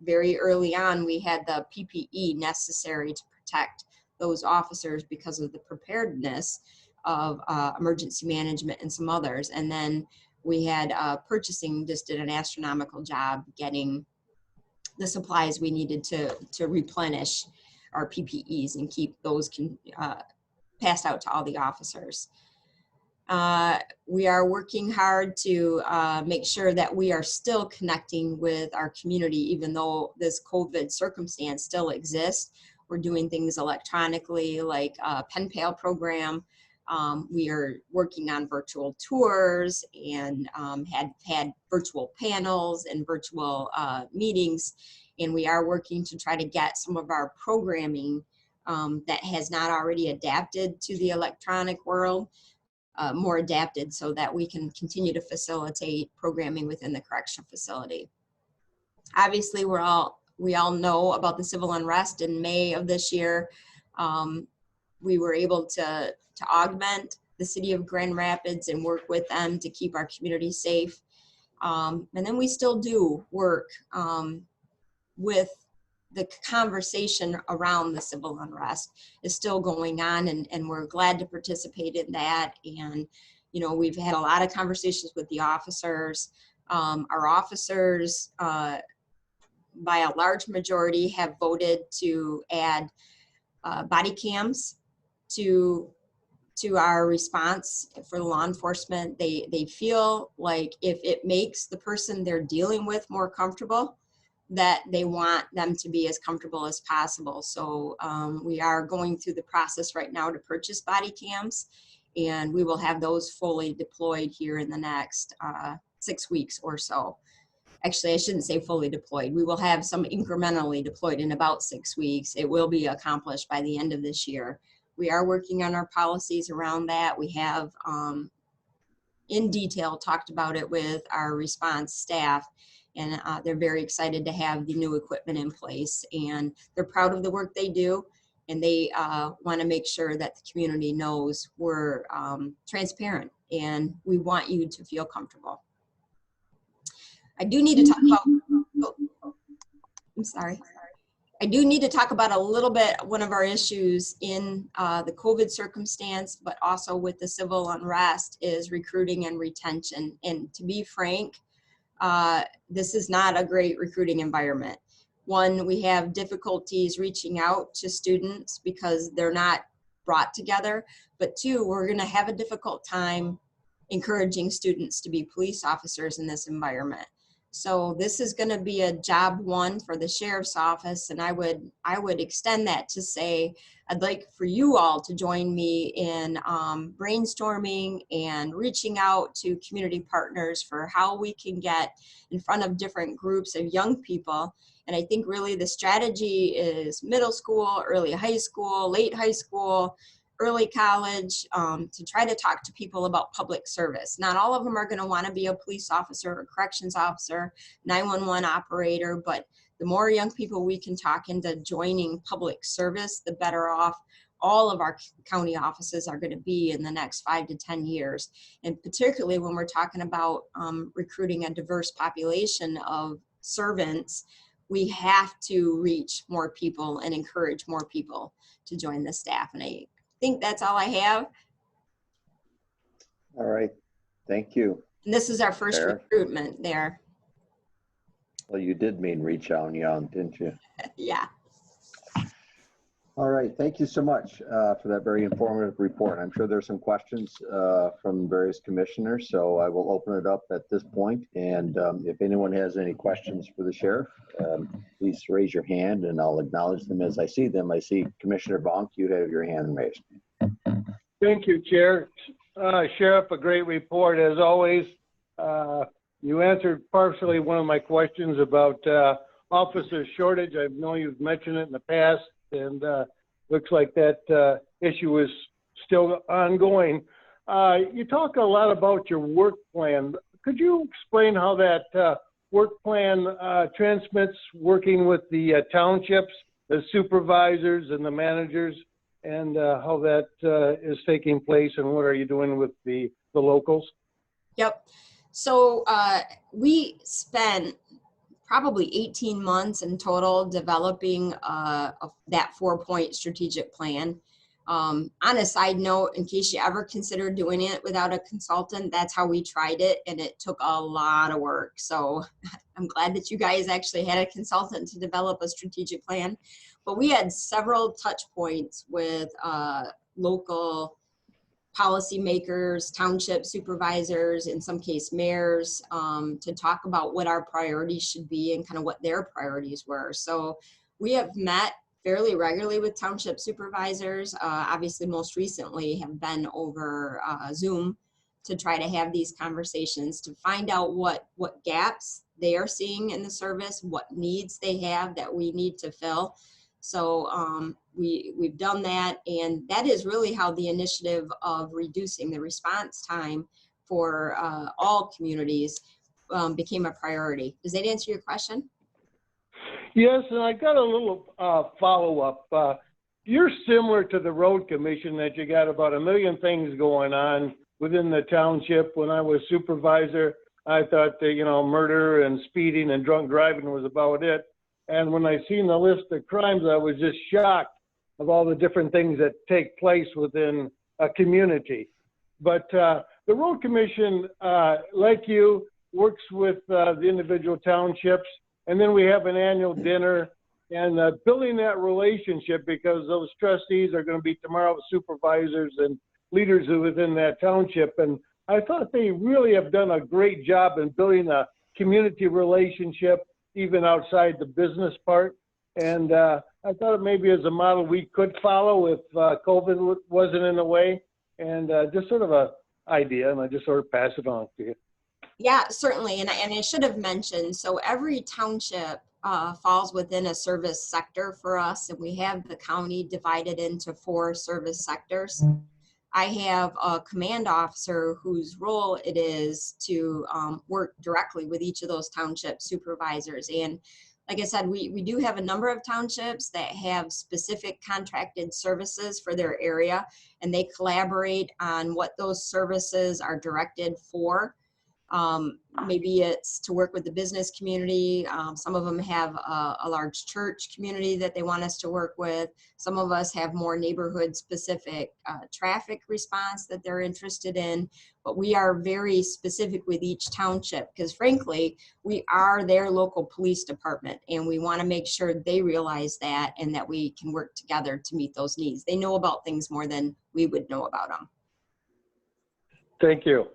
very early on, we had the PPE necessary to protect those officers because of the preparedness of emergency management and some others. And then we had purchasing just did an astronomical job getting the supplies we needed to replenish our PPEs and keep those passed out to all the officers. We are working hard to make sure that we are still connecting with our community, even though this COVID circumstance still exists. We're doing things electronically, like a pen pal program. We are working on virtual tours and had virtual panels and virtual meetings. And we are working to try to get some of our programming that has not already adapted to the electronic world more adapted so that we can continue to facilitate programming within the correctional facility. Obviously, we all know about the civil unrest in May of this year. We were able to augment the city of Grand Rapids and work with them to keep our community safe. And then we still do work with the conversation around the civil unrest is still going on, and we're glad to participate in that. And, you know, we've had a lot of conversations with the officers. Our officers, by a large majority, have voted to add body cams to our response for law enforcement. They feel like if it makes the person they're dealing with more comfortable, that they want them to be as comfortable as possible. So we are going through the process right now to purchase body cams, and we will have those fully deployed here in the next 6 weeks or so. Actually, I shouldn't say fully deployed. We will have some incrementally deployed in about 6 weeks. It will be accomplished by the end of this year. We are working on our policies around that. We have in detail talked about it with our response staff, and they're very excited to have the new equipment in place, and they're proud of the work they do, and they want to make sure that the community knows we're transparent and we want you to feel comfortable. I do need to talk about, I'm sorry. I do need to talk about a little bit, one of our issues in the COVID circumstance, but also with the civil unrest, is recruiting and retention. And to be frank, this is not a great recruiting environment. One, we have difficulties reaching out to students because they're not brought together. But two, we're going to have a difficult time encouraging students to be police officers in this environment. So this is going to be a job one for the sheriff's office, and I would extend that to say I'd like for you all to join me in brainstorming and reaching out to community partners for how we can get in front of different groups of young people. And I think really the strategy is middle school, early high school, late high school, early college, to try to talk to people about public service. Not all of them are going to want to be a police officer or corrections officer, 911 operator, but the more young people we can talk into joining public service, the better off all of our county offices are going to be in the next 5 to 10 years. And particularly when we're talking about recruiting a diverse population of servants, we have to reach more people and encourage more people to join the staff. And I think that's all I have. All right, thank you. And this is our first Sarah? recruitment there. Well, you did mean reach out young, didn't you? Yeah. All right, thank you so much for that very informative report. I'm sure there's some questions from various commissioners, so I will open it up at this point. And if anyone has any questions for the sheriff, please raise your hand and I'll acknowledge them as I see them. I see Commissioner Bonk, you have your hand raised. Thank you, Chair. Sheriff, a great report as always. You answered partially one of my questions about officer shortage. I know you've mentioned it in the past, and looks like that issue is still ongoing. You talk a lot about your work plan. Could you explain how that work plan transmits working with the townships, the supervisors and the managers, and how that is taking place, and what are you doing with the locals? Yep. So we spent probably 18 months in total developing that 4-point strategic plan. On a side note, in case you ever consider doing it without a consultant, that's how we tried it, and it took a lot of work. So I'm glad that you guys actually had a consultant to develop a strategic plan. But we had several touch points with local policymakers, township supervisors, in some case mayors, to talk about what our priorities should be and kind of what their priorities were. So we have met fairly regularly with township supervisors. Obviously, most recently have been over Zoom to try to have these conversations to find out what gaps they are seeing in the service, what needs they have that we need to fill. So we've done that, and that is really how the initiative of reducing the response time for all communities became a priority. Does that answer your question? Yes, and I got a little follow-up. You're similar to the road commission that you got about 1 million things going on within the township. When I was supervisor, I thought that, murder and speeding and drunk driving was about it. And when I seen the list of crimes, I was just shocked of all the different things that take place within a community. But the road commission, like you, works with the individual townships. And then we have an annual dinner, and building that relationship, because those trustees are going to be tomorrow's supervisors and leaders within that township. And I thought they really have done a great job in building a community relationship, even outside the business part. And I thought maybe as a model we could follow if COVID wasn't in the way, and just sort of a idea, and I just sort of pass it on to you. Yeah, certainly. And I should have mentioned, so every township falls within a service sector for us, and we have the county divided into 4 service sectors. I have a command officer whose role it is to work directly with each of those township supervisors. And like I said, we do have a number of townships that have specific contracted services for their area, and they collaborate on what those services are directed for. Maybe it's to work with the business community. Some of them have a large church community that they want us to work with. Some of us have more neighborhood specific traffic response that they're interested in, but we are very specific with each township because frankly, we are their local police department, and we want to make sure they realize that and that we can work together to meet those needs. They know about things more than we would know about them. Thank you.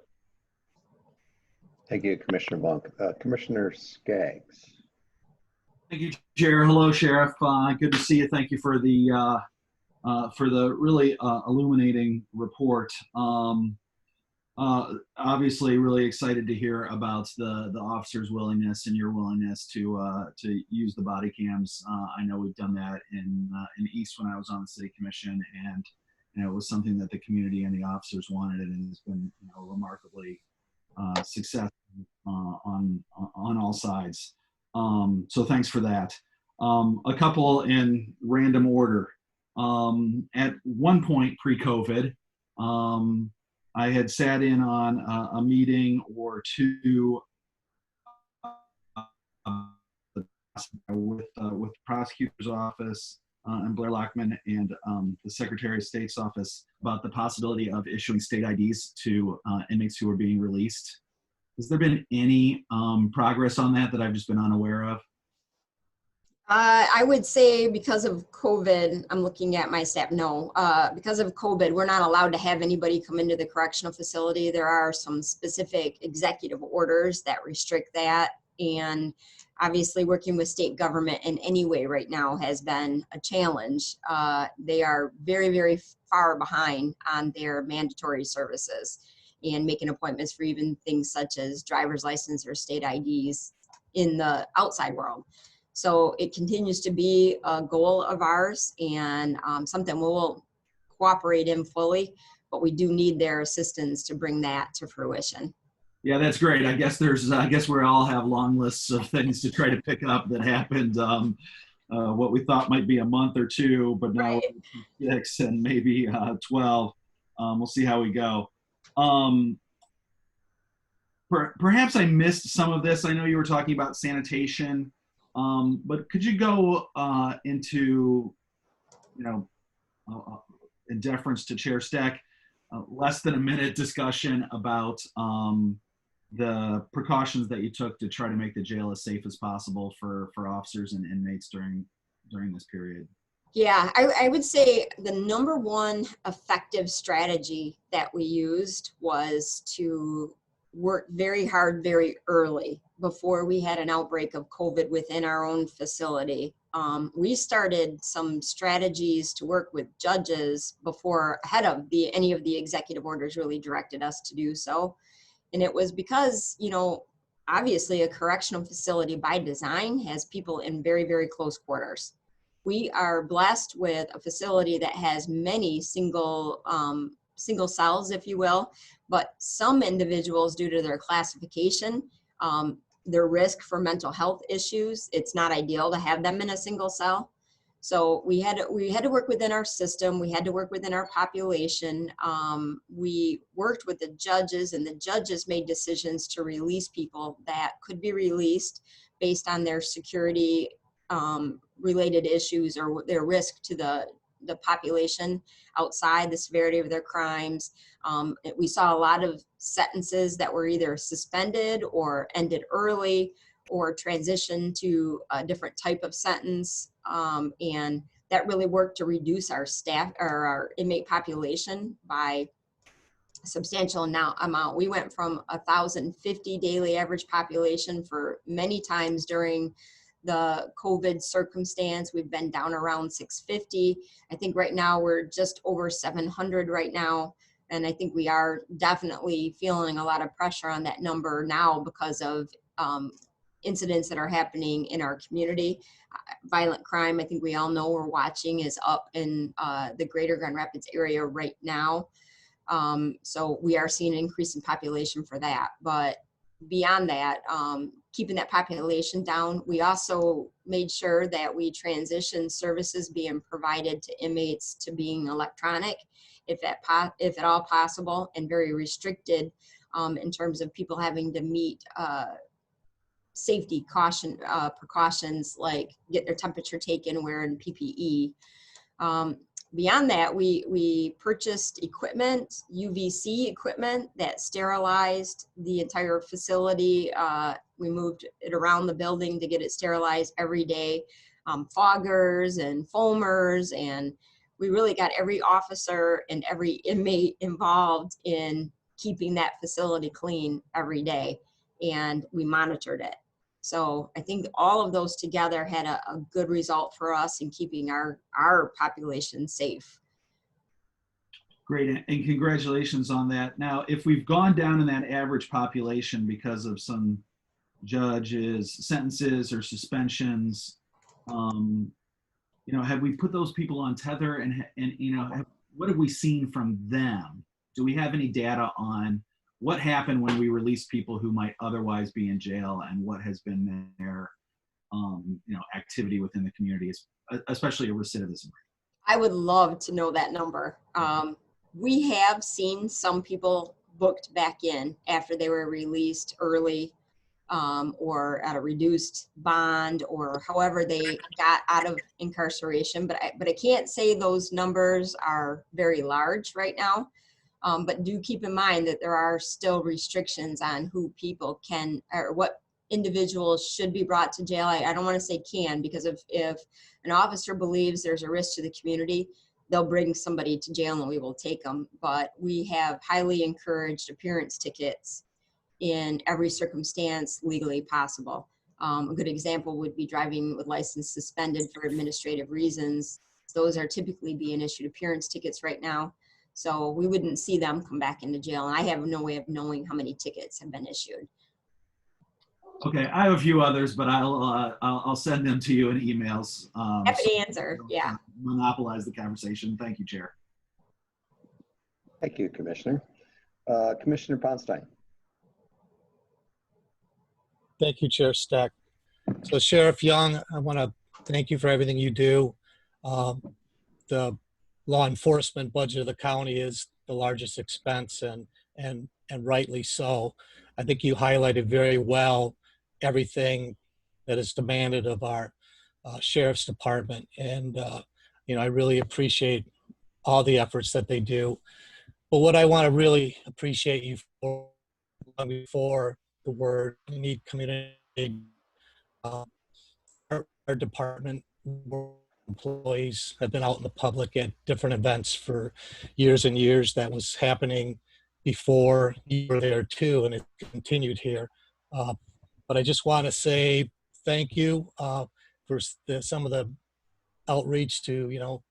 Thank you, Commissioner Bunk. Commissioner Skaggs. Thank you, Chair. Hello, Sheriff. Good to see you. Thank you for the really illuminating report. Obviously, really excited to hear about the officers' willingness and your willingness to use the body cams. I know we've done that in East when I was on the city commission, and it was something that the community and the officers wanted, and it's been remarkably successful on all sides. So thanks for that. A couple in random order. At one point pre-COVID, I had sat in on a meeting or two with the prosecutor's office and Blair Lockman and the Secretary of State's office about the possibility of issuing state IDs to inmates who are being released. Has there been any progress on that I've just been unaware of? I would say because of COVID, I'm looking at my staff, no. Because of COVID, we're not allowed to have anybody come into the correctional facility. There are some specific executive orders that restrict that. And obviously working with state government in any way right now has been a challenge. They are very, very far behind on their mandatory services and making appointments for even things such as driver's license or state IDs in the outside world. So it continues to be a goal of ours and something we'll cooperate in fully, but we do need their assistance to bring that to fruition. Yeah, that's great. I guess we all have long lists of things to try to pick up that happened. What we thought might be a month or two, but now Right. 6 and maybe 12. We'll see how we go. Perhaps I missed some of this. I know you were talking about sanitation, but could you go into, in deference to Chair Steck, less than a minute discussion about the precautions that you took to try to make the jail as safe as possible for officers and inmates during this period? Yeah, I would say the number one effective strategy that we used was to work very hard very early before we had an outbreak of COVID within our own facility. We started some strategies to work with judges ahead of any of the executive orders really directed us to do so. And it was because, obviously a correctional facility by design has people in very, very close quarters. we are blessed with a facility that has many single cells, if you will, but some individuals, due to their classification, their risk for mental health issues, it's not ideal to have them in a single cell. So we had to work within our system. We had to work within our population. We worked with the judges, and the judges made decisions to release people that could be released based on their security related issues or their risk to the population outside, the severity of their crimes. We saw a lot of sentences that were either suspended or ended early or transitioned to a different type of sentence. And that really worked to reduce our staff or our inmate population by a substantial amount. We went from 1,050 daily average population for many times during the COVID circumstance. We've been down around 650. I think right now we're just over 700 right now. And I think we are definitely feeling a lot of pressure on that number now because of incidents that are happening in our community. Violent crime, I think we all know we're watching, is up in the greater Grand Rapids area right now. So we are seeing an increase in population for that. But beyond that, keeping that population down, we also made sure that we transitioned services being provided to inmates to being electronic, if at all possible, and very restricted in terms of people having to meet safety precautions like get their temperature taken, wearing PPE. Beyond that, we purchased equipment, UVC equipment that sterilized the entire facility. We moved it around the building to get it sterilized every day, foggers and foamers, and we really got every officer and every inmate involved in keeping that facility clean every day, and we monitored it. So I think all of those together had a good result for us in keeping our population safe. Great, and congratulations on that. Now, if we've gone down in that average population because of some judges' sentences or suspensions, have we put those people on tether, and what have we seen from them? Do we have any data on what happened when we release people who might otherwise be in jail, and what has been their activity within the community, especially a recidivism rate? I would love to know that number. We have seen some people booked back in after they were released early, or at a reduced bond, or however they got out of incarceration. But I can't say those numbers are very large right now. But do keep in mind that there are still restrictions on who people can, or what individuals should be brought to jail. I don't want to say can, because if an officer believes there's a risk to the community, they'll bring somebody to jail and we will take them. But we have highly encouraged appearance tickets in every circumstance legally possible. A good example would be driving with license suspended for administrative reasons. Those are typically being issued appearance tickets right now. So we wouldn't see them come back into jail. And I have no way of knowing how many tickets have been issued. Okay, I have a few others, but I'll send them to you in emails. Happy to answer, yeah. Monopolize the conversation. Thank you, Chair. Thank you, Commissioner. Commissioner Ponstein. Thank you, Chair Stack. So Sheriff Young, I want to thank you for everything you do. The law enforcement budget of the county is the largest expense, and rightly so. I think you highlighted very well everything that is demanded of our sheriff's department, and I really appreciate all the efforts that they do. But what I want to really appreciate you for, before the word need community, our department employees have been out in the public at different events for years and years. That was happening before you were there too, and it continued here. But I just want to say thank you for some of the outreach to,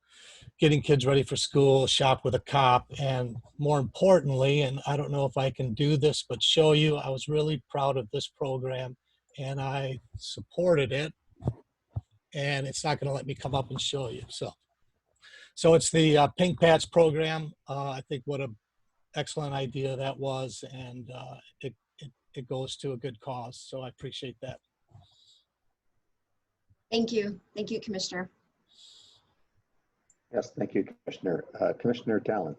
getting kids ready for school, shop with a cop, and more importantly, and I don't know if I can do this, but show you, I was really proud of this program and I supported it. and it's not going to let me come up and show you. So it's the Pink Patch program. I think what a excellent idea that was, and it goes to a good cause. So I appreciate that. Thank you. Thank you, Commissioner. Yes, thank you, Commissioner. Commissioner Talon.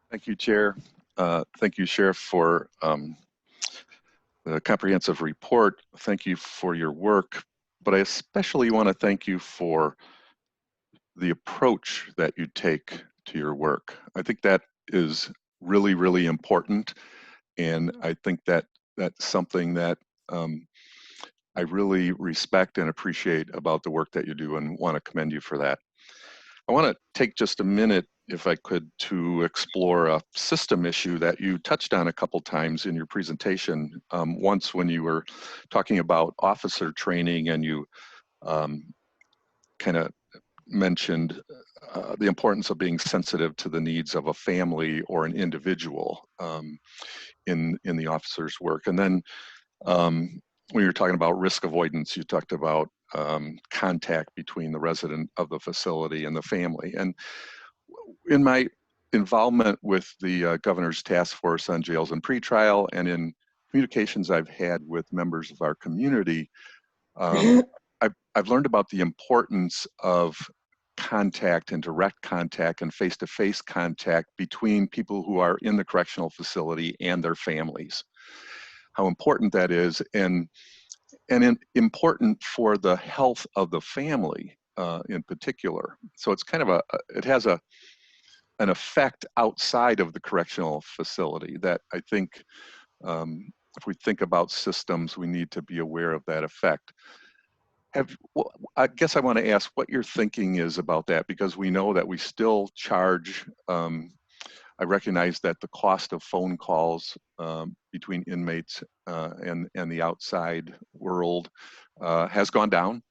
Thank you, Chair. Thank you, Sheriff, for the comprehensive report. Thank you for your work, but I especially want to thank you for the approach that you take to your work. I think that is really, really important. And I think that that's something that I really respect and appreciate about the work that you do, and want to commend you for that. I want to take just a minute, if I could, to explore a system issue that you touched on a couple times in your presentation. Once when you were talking about officer training, and you kind of mentioned the importance of being sensitive to the needs of a family or an individual in the officer's work. And then when you were talking about risk avoidance, you talked about contact between the resident of the facility and the family. And in my involvement with the Governor's Task Force on Jails and Pretrial, and in communications I've had with members of our community, I've learned about the importance of contact and direct contact and face-to-face contact between people who are in the correctional facility and their families. How important that is, and important for the health of the family in particular. So it's kind of it has an effect outside of the correctional facility that I think if we think about systems, we need to be aware of that effect. Well, I guess I want to ask what your thinking is about that, because we know that we still charge, I recognize that the cost of phone calls between inmates and the outside world has gone down,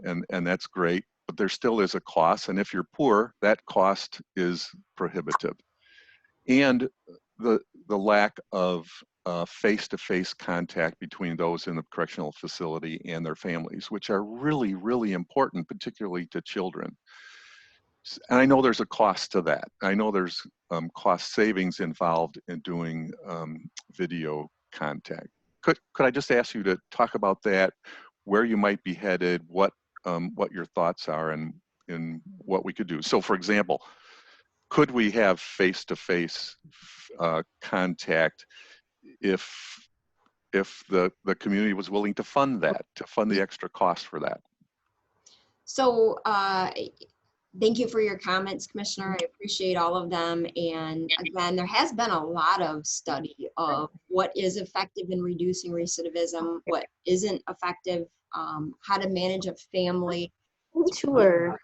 and that's great, but there still is a cost, and if you're poor, that cost is prohibitive. And the lack of face-to-face contact between those in the correctional facility and their families, which are really, really important, particularly to children. And I know there's a cost to that. I know there's cost savings involved in doing video contact. Could I just ask you to talk about that, where you might be headed, what your thoughts are, and what we could do? So, for example, could we have face-to-face contact if the community was willing to fund that, to fund the extra cost for that? So thank you for your comments, Commissioner. I appreciate all of them. And again, there has been a lot of study of what is effective in reducing recidivism, what isn't effective, how to manage a family. Sure.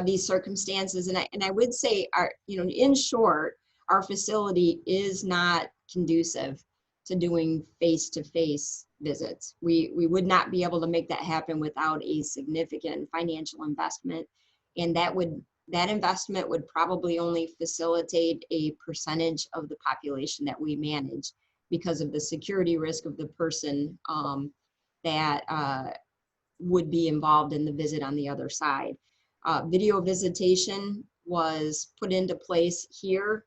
These circumstances, and I would say, in short, our facility is not conducive to doing face-to-face visits. We would not be able to make that happen without a significant financial investment, and that investment would probably only facilitate a percentage of the population that we manage, because of the security risk of the person that would be involved in the visit on the other side. Video visitation was put into place here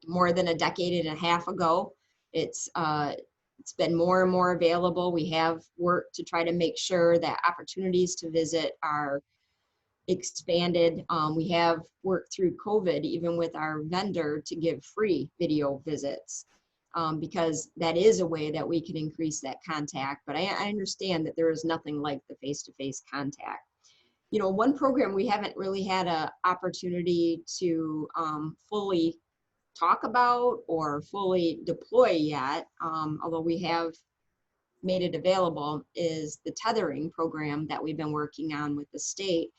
more than a decade and a half ago. It's been more and more available. We have worked to try to make sure that opportunities to visit are expanded. We have worked through COVID, even with our vendor, to give free video visits. Because that is a way that we can increase that contact. But I understand that there is nothing like the face-to-face contact. One program we haven't really had an opportunity to fully talk about or fully deploy yet, although we have made it available, is the tethering program that we've been working on with the state.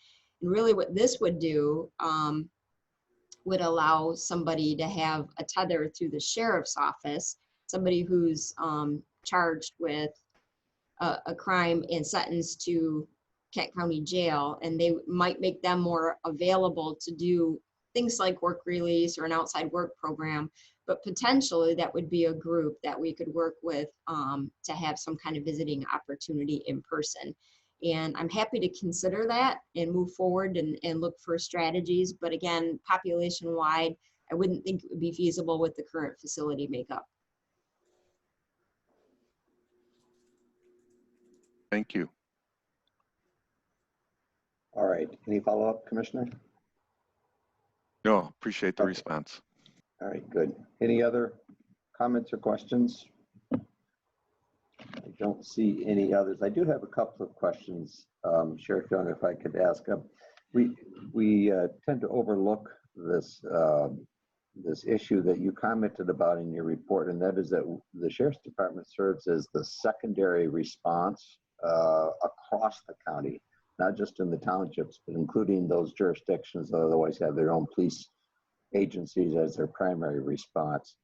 And really what this would do would allow somebody to have a tether through the sheriff's office, somebody who's charged with a crime and sentenced to Kent County Jail, and they might make them more available to do things like work release or an outside work program, but potentially that would be a group that we could work with to have some kind of visiting opportunity in person. And I'm happy to consider that and move forward and look for strategies. But again, population wide, I wouldn't think it would be feasible with the current facility makeup. Thank you. All right. Any follow-up, Commissioner? No, appreciate the Okay. response. All right, good. Any other comments or questions? I don't see any others. I do have a couple of questions, Sheriff Young, if I could ask. We tend to overlook this this issue that you commented about in your report, and that is that the Sheriff's Department serves as the secondary response across the county, not just in the townships, but including those jurisdictions that otherwise have their own police agencies as their primary response.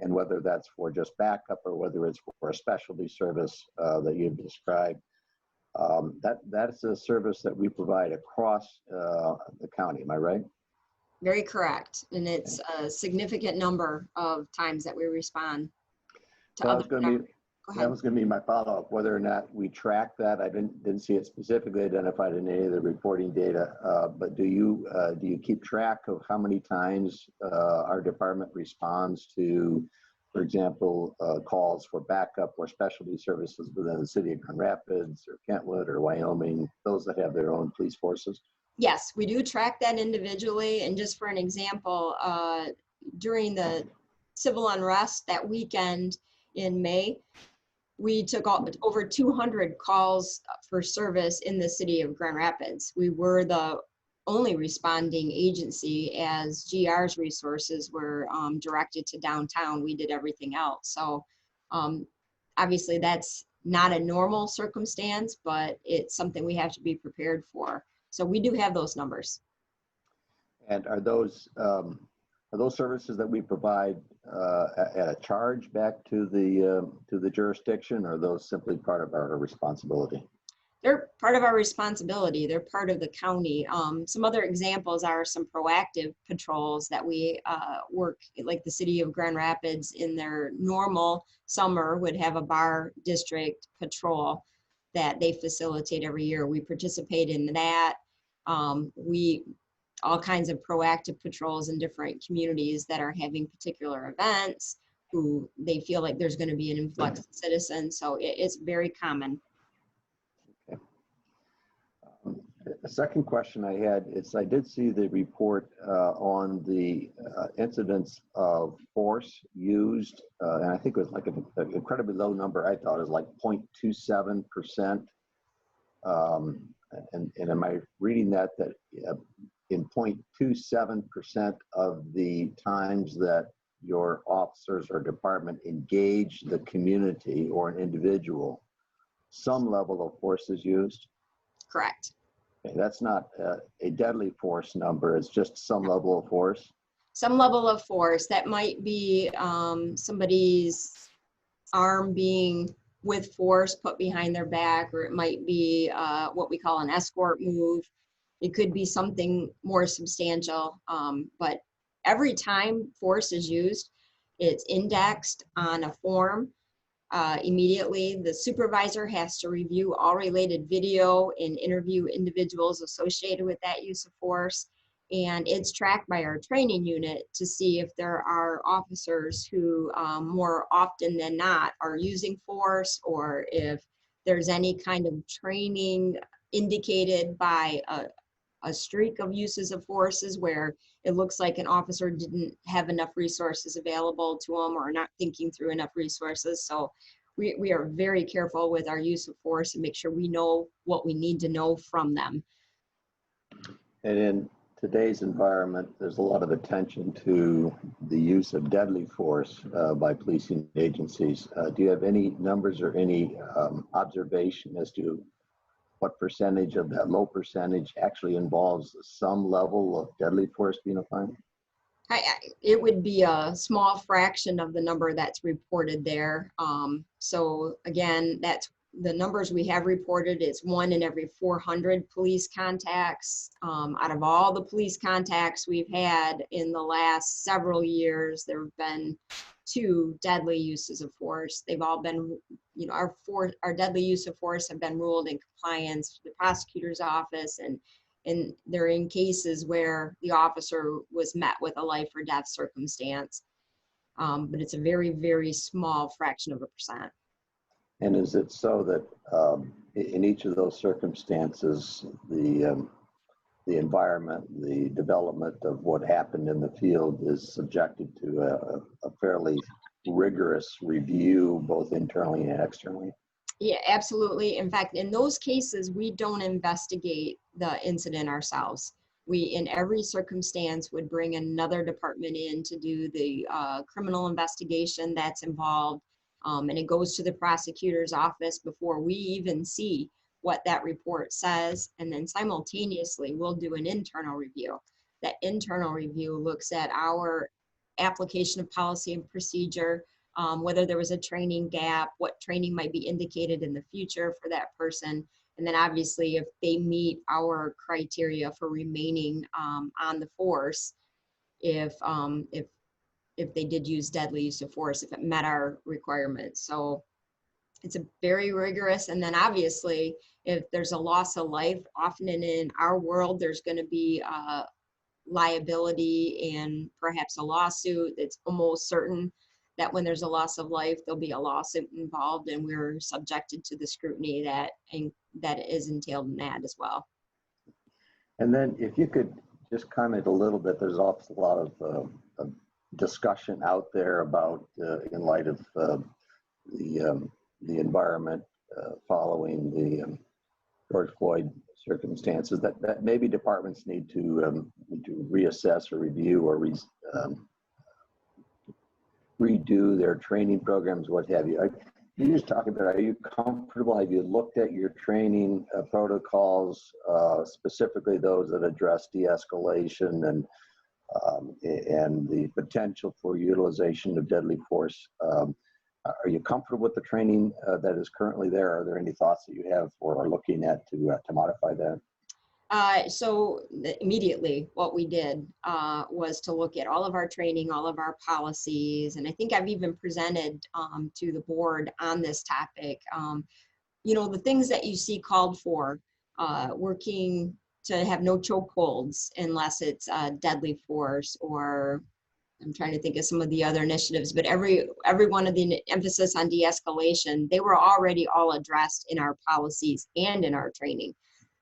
And whether that's for just backup or whether it's for a specialty service that you've described, that's a service that we provide across the county. Am I right? Very correct. And it's a significant number of times that we respond to Well, other. Go that ahead. was going to be my follow-up, whether or not we track that. I didn't see it specifically identified in any of the reporting data, but do you keep track of how many times our department responds to, for example, calls for backup or specialty services within the city of Grand Rapids or Kentwood or Wyoming, those that have their own police forces? Yes, we do track that individually. And just for an example, during the civil unrest that weekend in May, we took over 200 calls for service in the city of Grand Rapids. We were the only responding agency as GR's resources were directed to downtown. We did everything else. So obviously that's not a normal circumstance, but it's something we have to be prepared for. So we do have those numbers. And are those services that we provide at a charge back to the jurisdiction, or are those simply part of our responsibility? They're part of our responsibility. They're part of the county. Some other examples are some proactive patrols that we work, like the city of Grand Rapids in their normal summer would have a bar district patrol that they facilitate every year. We participate in that. All kinds of proactive patrols in different communities that are having particular events, who they feel like there's going to be an influx of citizens. So it's very common. Okay. The second question I had is, I did see the report on the incidents of force used, and I think it was like an incredibly low number. I thought it was like 0.27%. And am I reading that in 0.27% of the times that your officers or department engage the community or an individual, some level of force is used? Correct. Okay, that's not a deadly force number, it's just some level of force? Some level of force. That might be somebody's arm being with force put behind their back, or it might be what we call an escort move. It could be something more substantial, but every time force is used, it's indexed on a form. Immediately, the supervisor has to review all related video and interview individuals associated with that use of force. And it's tracked by our training unit to see if there are officers who more often than not are using force, or if there's any kind of training indicated by a streak of uses of forces where it looks like an officer didn't have enough resources available to them or not thinking through enough resources. So we are very careful with our use of force and make sure we know what we need to know from them. And in today's environment, there's a lot of attention to the use of deadly force by policing agencies. Do you have any numbers or any observation as to what percentage of that low percentage actually involves some level of deadly force being applied? It would be a small fraction of the number that's reported there. So again, that's the numbers we have reported is 1 in every 400 police contacts. Out of all the police contacts we've had in the last several years, there have been 2 deadly uses of force. They've all been, you know, our deadly use of force have been ruled in compliance to the prosecutor's office, and they're in cases where the officer was met with a life or death circumstance. But it's a very, very small fraction of a percent. And is it so that in each of those circumstances, the environment, the development of what happened in the field is subjected to a fairly rigorous review, both internally and externally? Yeah, absolutely. In fact, in those cases, we don't investigate the incident ourselves. We, in every circumstance, would bring another department in to do the criminal investigation that's involved. And it goes to the prosecutor's office before we even see what that report says. And then simultaneously, we'll do an internal review. That internal review looks at our application of policy and procedure, whether there was a training gap, what training might be indicated in the future for that person. And then obviously, if they meet our criteria for remaining on the force, if they did use deadly use of force, if it met our requirements. So it's a very rigorous. And then obviously, if there's a loss of life, often in our world, there's going to be liability and perhaps a lawsuit. It's almost certain that when there's a loss of life, there'll be a lawsuit involved, and we're subjected to the scrutiny that is entailed in that as well. And then if you could just comment a little bit, there's also a lot of discussion out there about, in light of the environment following the George Floyd circumstances, that maybe departments need to reassess or review or redo their training programs, what have you. You just talk about, are you comfortable? Have you looked at your training protocols, specifically those that address de-escalation and the potential for utilization of deadly force? Are you comfortable with the training that is currently there? Are there any thoughts that you have or are looking at to modify that? So immediately what we did was to look at all of our training, all of our policies, and I think I've even presented to the board on this topic. You know, the things that you see called for, working to have no chokeholds unless it's deadly force, or I'm trying to think of some of the other initiatives, but every one of the emphasis on de-escalation, they were already all addressed in our policies and in our training.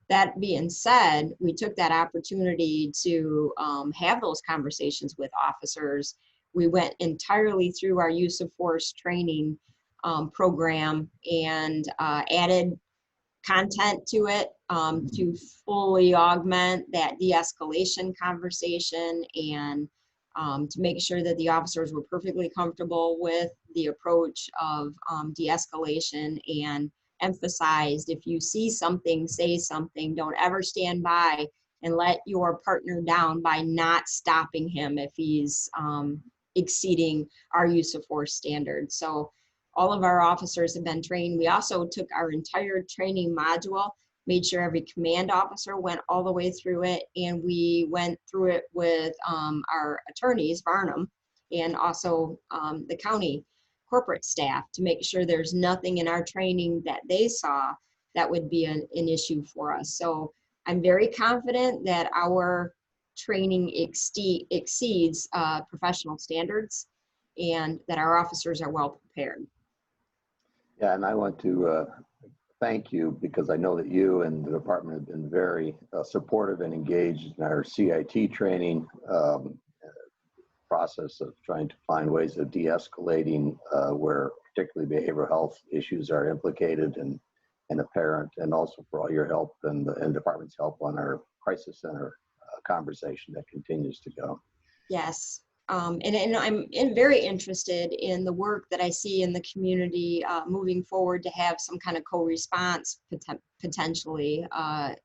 That being said, we took that opportunity to have those conversations with officers. We went entirely through our use of force training program and added content to it to fully augment that de-escalation conversation, and to make sure that the officers were perfectly comfortable with the approach of de-escalation, and emphasized, if you see something, say something. Don't ever stand by and let your partner down by not stopping him if he's exceeding our use of force standards. So all of our officers have been trained. We also took our entire training module, made sure every command officer went all the way through it, and we went through it with our attorneys, Varnum, and also the county corporate staff, to make sure there's nothing in our training that they saw that would be an issue for us. So I'm very confident that our training exceeds professional standards, and that our officers are well prepared. Yeah, and I want to thank you, because I know that you and the department have been very supportive and engaged in our CIT training process of trying to find ways of de-escalating where particularly behavioral health issues are implicated and apparent, and also for all your help and the department's help on our crisis center conversation that continues to go. Yes. And I'm very interested in the work that I see in the community moving forward, to have some kind of co-response potentially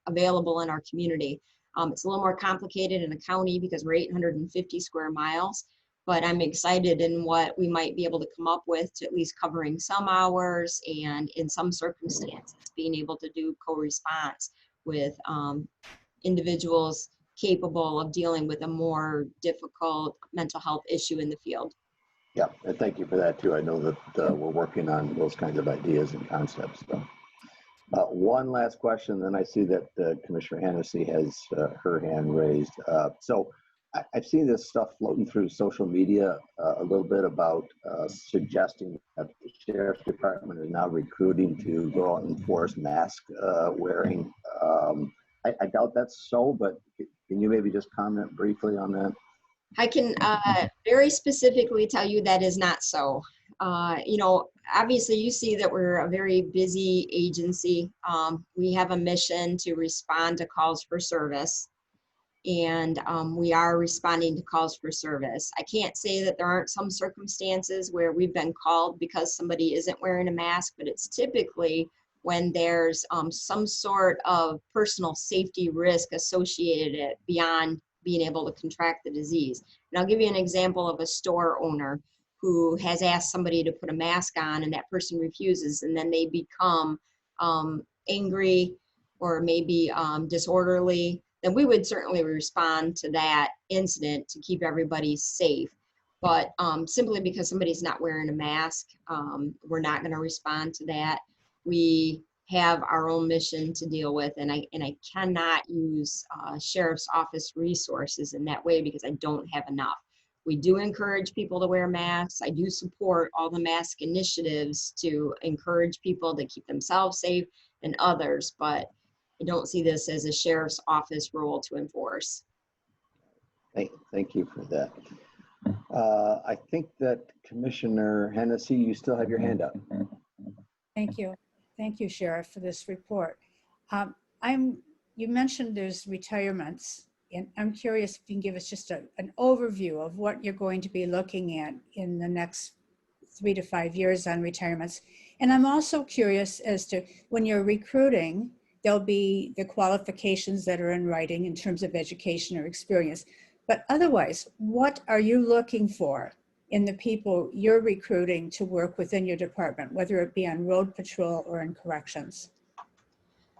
available in our community. It's a little more complicated in the county because we're 850 square miles, but I'm excited in what we might be able to come up with to at least covering some hours and in some circumstances being able to do co-response with individuals capable of dealing with a more difficult mental health issue in the field. Yeah, and thank you for that too. I know that we're working on those kinds of ideas and concepts. So. One last question, then I see that Commissioner Hennessy has her hand raised. I've seen this stuff floating through social media a little bit about suggesting that the Sheriff's Department is now recruiting to go out and enforce mask wearing. I doubt that's so, but can you maybe just comment briefly on that? I can very specifically tell you that is not so. You know, obviously you see that we're a very busy agency. We have a mission to respond to calls for service, and we are responding to calls for service. I can't say that there aren't some circumstances where we've been called because somebody isn't wearing a mask, but it's typically when there's some sort of personal safety risk associated beyond being able to contract the disease. And I'll give you an example of a store owner who has asked somebody to put a mask on and that person refuses, and then they become angry or maybe disorderly, then we would certainly respond to that incident to keep everybody safe. But simply because somebody's not wearing a mask, we're not going to respond to that. We have our own mission to deal with, and I cannot use Sheriff's Office resources in that way because I don't have enough. We do encourage people to wear masks. I do support all the mask initiatives to encourage people to keep themselves safe and others, but I don't see this as a Sheriff's Office role to enforce. Thank you for that. I think that Commissioner Hennessy, you still have your hand up. Thank you. Thank you, Sheriff, for this report. You mentioned there's retirements, and I'm curious if you can give us just an overview of what you're going to be looking at in the next 3 to 5 years on retirements. And I'm also curious as to when you're recruiting, there'll be the qualifications that are in writing in terms of education or experience. But otherwise, what are you looking for in the people you're recruiting to work within your department, whether it be on road patrol or in corrections?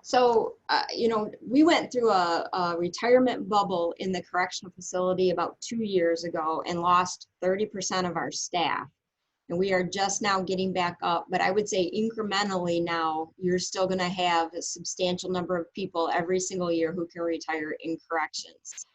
So, you know, we went through a retirement bubble in the correctional facility about 2 years ago and lost 30% of our staff. And we are just now getting back up, but I would say incrementally now, you're still gonna have a substantial number of people every single year who can retire in corrections.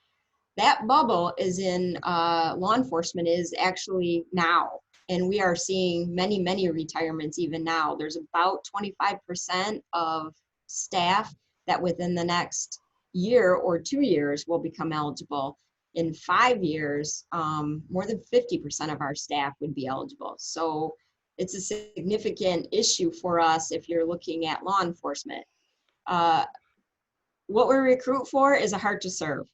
That bubble is in law enforcement is actually now. And we are seeing many, many retirements even now. There's about 25% of staff that within the next year or 2 years will become eligible. In 5 years, more than 50% of our staff would be eligible. So it's a significant issue for us if you're looking at law enforcement. What we recruit for is a heart to serve.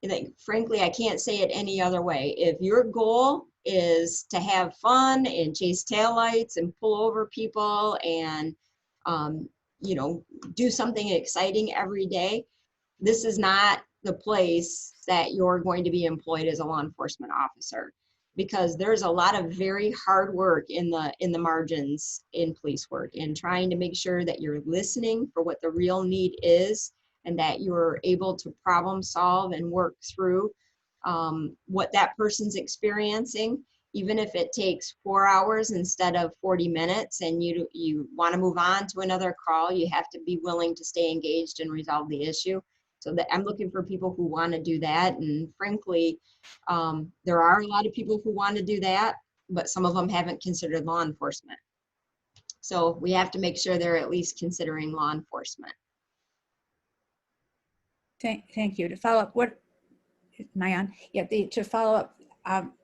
And frankly, I can't say it any other way. If your goal is to have fun and chase taillights and pull over people and you know, do something exciting every day, this is not the place that you're going to be employed as a law enforcement officer, because there's a lot of very hard work in the margins in police work and trying to make sure that you're listening for what the real need is and that you're able to problem solve and work through what that person's experiencing, even if it takes 4 hours instead of 40 minutes and you want to move on to another call, you have to be willing to stay engaged and resolve the issue. So that I'm looking for people who want to do that. And frankly, there are a lot of people who want to do that, but some of them haven't considered law enforcement. So we have to make sure they're at least considering law enforcement. Thank you. To follow up, what am I on? Yeah, to follow up,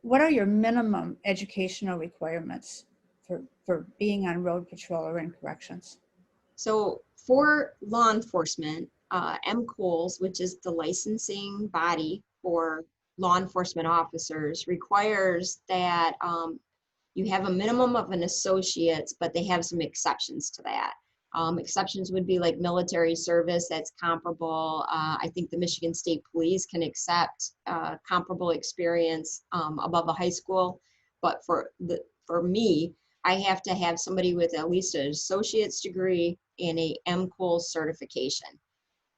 what are your minimum educational requirements for being on road patrol or in corrections? So for law enforcement, MCOLS, which is the licensing body for law enforcement officers, requires that you have a minimum of an associate's, but they have some exceptions to that. Exceptions would be like military service, that's comparable. I think the Michigan State Police can accept comparable experience above a high school. But for me, I have to have somebody with at least an associate's degree and a MCOL certification.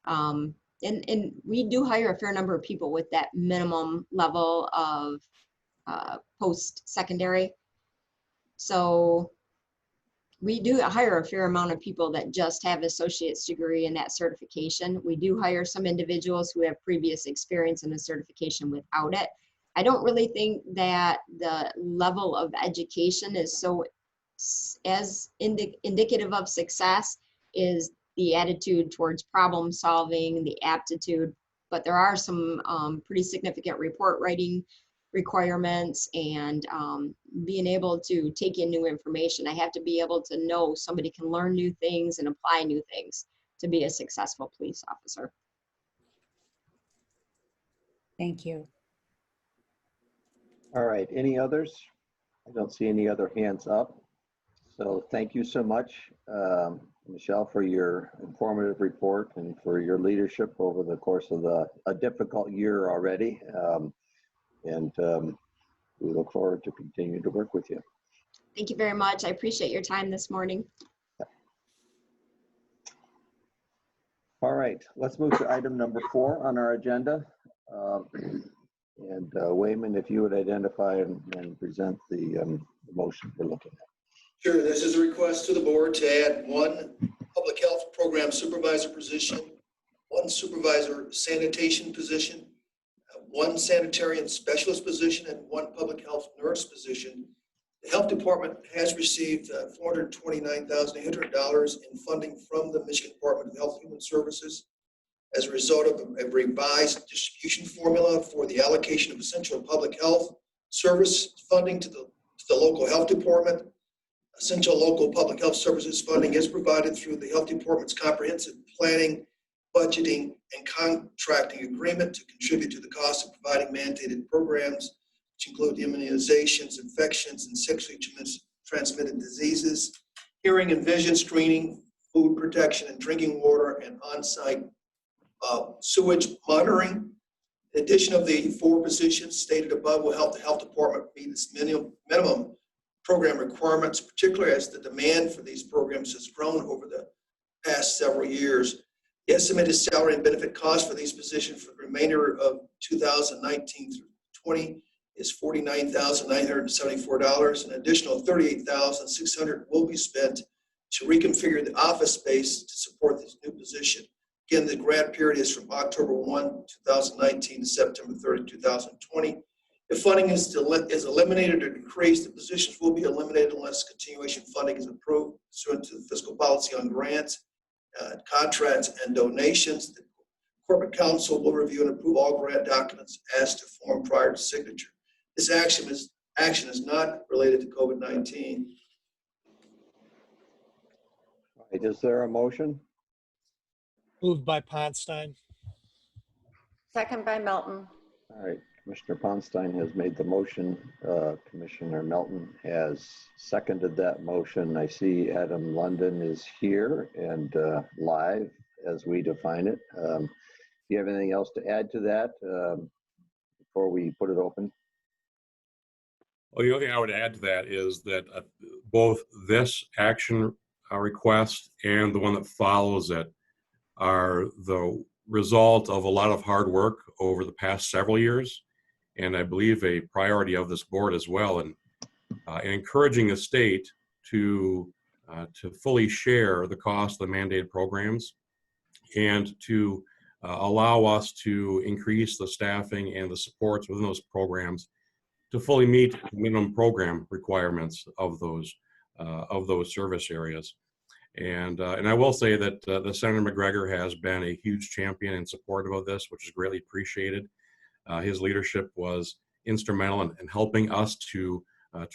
And we do hire a fair number of people with that minimum level of post-secondary. So we do hire a fair amount of people that just have associate's degree and that certification. We do hire some individuals who have previous experience and a certification without it. I don't really think that the level of education is so as indicative of success is the attitude towards problem solving, the aptitude, but there are some pretty significant report writing requirements and being able to take in new information. I have to be able to know somebody can learn new things and apply new things to be a successful police officer. Thank you. All right, any others? I don't see any other hands up. So thank you so much, Michelle, for your informative report and for your leadership over the course of a difficult year already. We look forward to continuing to work with you. Thank you very much. I appreciate your time this morning. All right, let's move to item number 4 on our agenda. Wayman, if you would identify and present the motion we're looking at. Sure, this is a request to the board to add 1 public health program supervisor position, 1 supervisor sanitation position, 1 sanitarian specialist position, and 1 public health nurse position. The health department has received $429,800 in funding from the Michigan Department of Health and Human Services as a result of a revised distribution formula for the allocation of essential public health service funding to the local health department. Essential local public health services funding is provided through the health department's comprehensive planning, budgeting, and contracting agreement to contribute to the cost of providing mandated programs, which include immunizations, infections, and sexually transmitted diseases, hearing and vision screening, food protection and drinking water, and on-site sewage monitoring. In addition of the 4 positions stated above will help the health department meet its minimum program requirements, particularly as the demand for these programs has grown over the past several years. The estimated salary and benefit cost for these positions for the remainder of 2019 through 20 is $49,974. An additional $38,600 will be spent to reconfigure the office space to support this new position. Again, the grant period is from October 1, 2019 to September 30, 2020. If funding is eliminated or decreased, the positions will be eliminated unless continuation funding is approved pursuant to the fiscal policy on grants, contracts, and donations. The corporate council will review and approve all grant documents as to form prior to signature. This action is not related to COVID-19. All right, is there a motion? Moved by Ponstein. Second by Melton. All right, Commissioner Ponstein has made the motion. Commissioner Melton has seconded that motion. I see Adam London is here and live as we define it. Do you have anything else to add to that before we put it open? Well, the only thing I would add to that is that both this action request and the one that follows it are the result of a lot of hard work over the past several years, and I believe a priority of this board as well, and encouraging the state to fully share the cost of the mandated programs and to allow us to increase the staffing and the supports within those programs to fully meet minimum program requirements of those service areas. And I will say that the Senator McGregor has been a huge champion and supportive of this, which is greatly appreciated. His leadership was instrumental in helping us to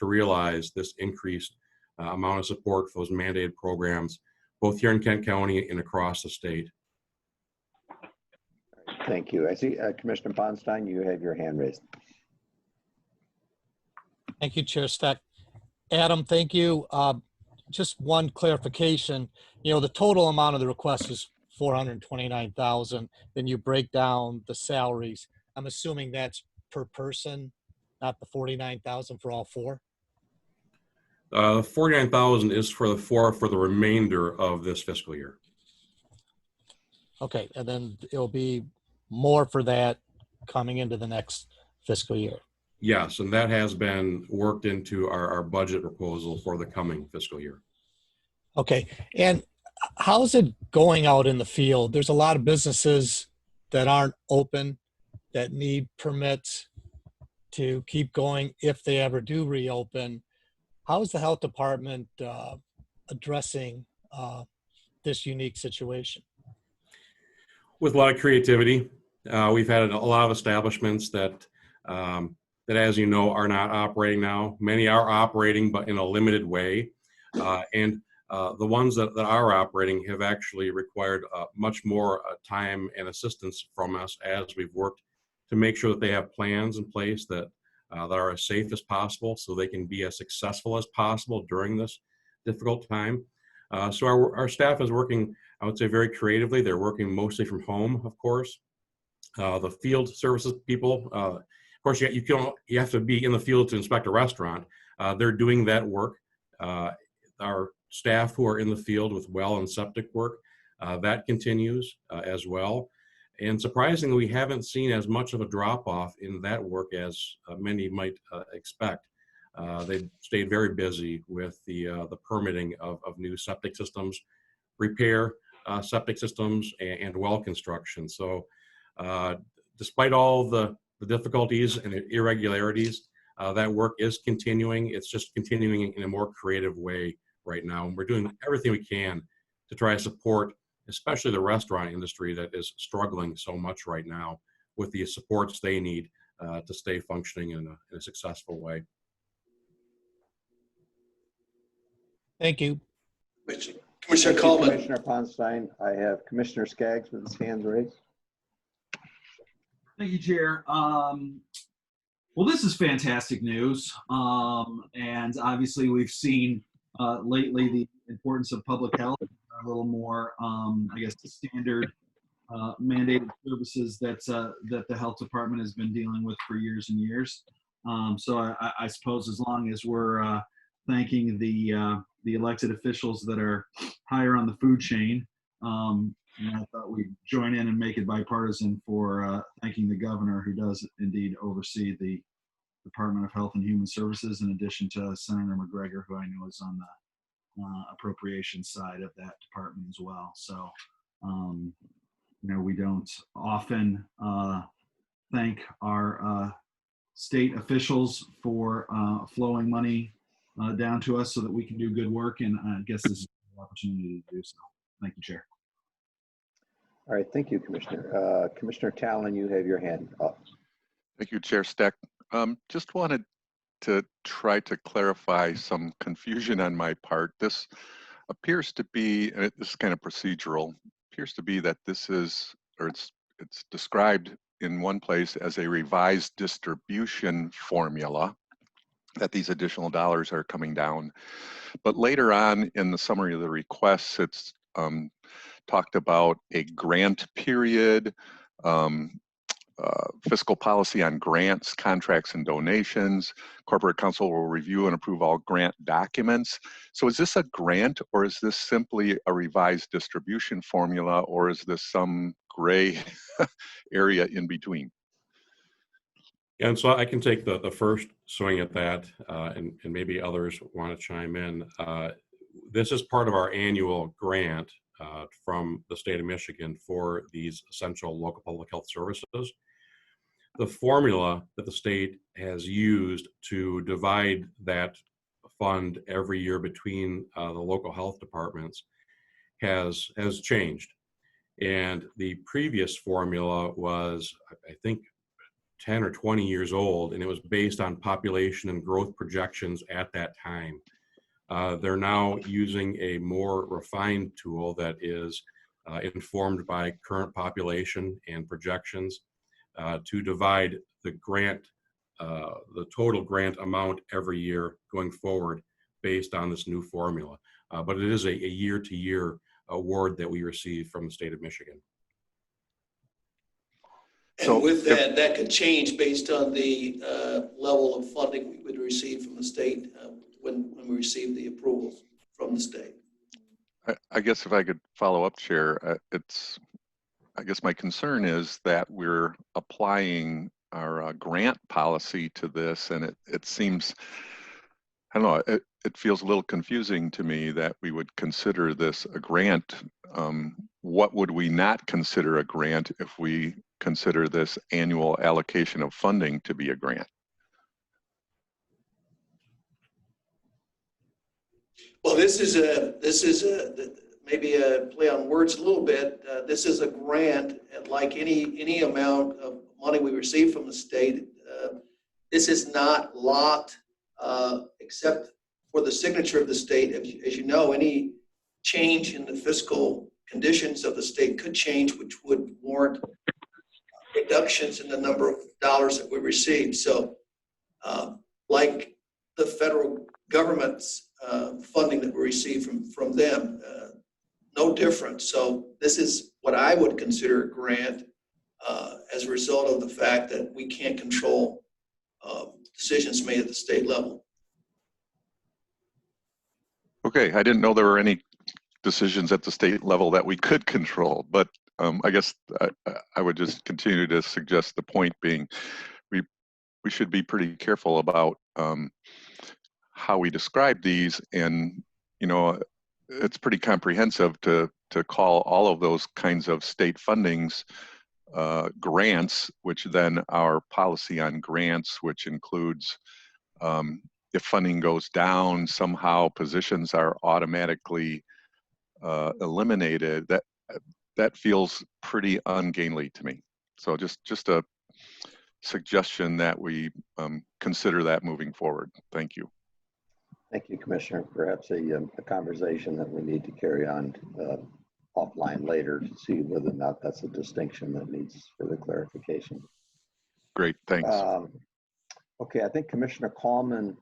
realize this increased amount of support for those mandated programs, both here in Kent County and across the state. Thank you. I see Commissioner Ponstein, you have your hand raised. Thank you, Chair Stack. Adam, thank you. just one clarification, the total amount of the request is 429,000. Then you break down the salaries. I'm assuming that's per person, not the 49,000 for all four. 49,000 is for the remainder of this fiscal year. Okay, and then it'll be more for that coming into the next fiscal year. Yes, and that has been worked into our budget proposal for the coming fiscal year. Okay, and how's it going out in the field? There's a lot of businesses that aren't open, that need permits to keep going if they ever do reopen. How is the health department addressing this unique situation? With a lot of creativity, we've had a lot of establishments that, as you know, are not operating now. Many are operating, but in a limited way. And the ones that are operating have actually required much more time and assistance from us as we've worked to make sure that they have plans in place that are as safe as possible so they can be as successful as possible during this difficult time. So our staff is working, I would say, very creatively. They're working mostly from home, of course. The field services people, of course, you have to be in the field to inspect a restaurant. They're doing that work. Our staff who are in the field with well and septic work, that continues as well. And surprisingly, we haven't seen as much of a drop-off in that work as many might expect. They've stayed very busy with the permitting of new septic systems, repair septic systems, and well construction. So despite all the difficulties and irregularities, that work is continuing. It's just continuing in a more creative way right now. And we're doing everything we can to try to support, especially the restaurant industry that is struggling so much right now with the supports they need to stay functioning in a successful way. Thank you. Commissioner Coleman. Commissioner Ponstein. I have Commissioner Skaggs with his hands raised. Thank you, Chair. Well, this is fantastic news. And obviously we've seen lately the importance of public health, a little more, I guess, standard mandated services that the health department has been dealing with for years and years. So I suppose as long as we're thanking the elected officials that are higher on the food chain, and I thought we'd join in and make it bipartisan for thanking the governor, who does indeed oversee the Department of Health and Human Services, in addition to Senator McGregor, who I know is on the appropriations side of that department as well. So, we don't often thank our state officials for flowing money down to us so that we can do good work, and I guess this is an opportunity to do so. Thank you, Chair. All right, thank you, Commissioner. Commissioner Talon, you have your hand up. Thank you, Chair Steck. Just wanted to try to clarify some confusion on my part. This appears to be, and this is kind of procedural, appears to be that this is, or it's described in one place as a revised distribution formula, that these additional dollars are coming down. But later on in the summary of the requests, it's talked about a grant period, fiscal policy on grants, contracts, and donations. Corporate Council will review and approve all grant documents. So is this a grant, or is this simply a revised distribution formula, or is this some gray area in between? And so I can take the first swing at that, and maybe others want to chime in. This is part of our annual grant from the state of Michigan for these essential local public health services. The formula that the state has used to divide that fund every year between the local health departments has changed. And the previous formula was, I think, 10 or 20 years old, and it was based on population and growth projections at that time. They're now using a more refined tool that is informed by current population and projections to divide the grant, the total grant amount every year going forward based on this new formula. but it is a year-to-year award that we receive from the state of Michigan. So And with if- that could change based on the level of funding we would receive from the state when we receive the approval from the state. I guess if I could follow up, Chair, I guess my concern is that we're applying our grant policy to this, and it seems, I don't know, it feels a little confusing to me that we would consider this a grant. What would we not consider a grant if we consider this annual allocation of funding to be a grant? Well, this is maybe a play on words a little bit. This is a grant, and like any amount of money we receive from the state, this is not locked except for the signature of the state. As you know, any change in the fiscal conditions of the state could change, which would warrant reductions in the number of dollars that we receive. So, like the federal government's funding that we receive from them, no different. So this is what I would consider a grant as a result of the fact that we can't control decisions made at the state level. Okay, I didn't know there were any decisions at the state level that we could control, but I guess I would just continue to suggest the point being we should be pretty careful about how we describe these, and it's pretty comprehensive to call all of those kinds of state fundings grants, which then our policy on grants, which includes if funding goes down, somehow positions are automatically eliminated. That feels pretty ungainly to me. So just a suggestion that we consider that moving forward. Thank you. Thank you, Commissioner. Perhaps a conversation that we need to carry on offline later to see whether or not that's a distinction that needs further clarification. Great, thanks. Okay, I think Commissioner Coleman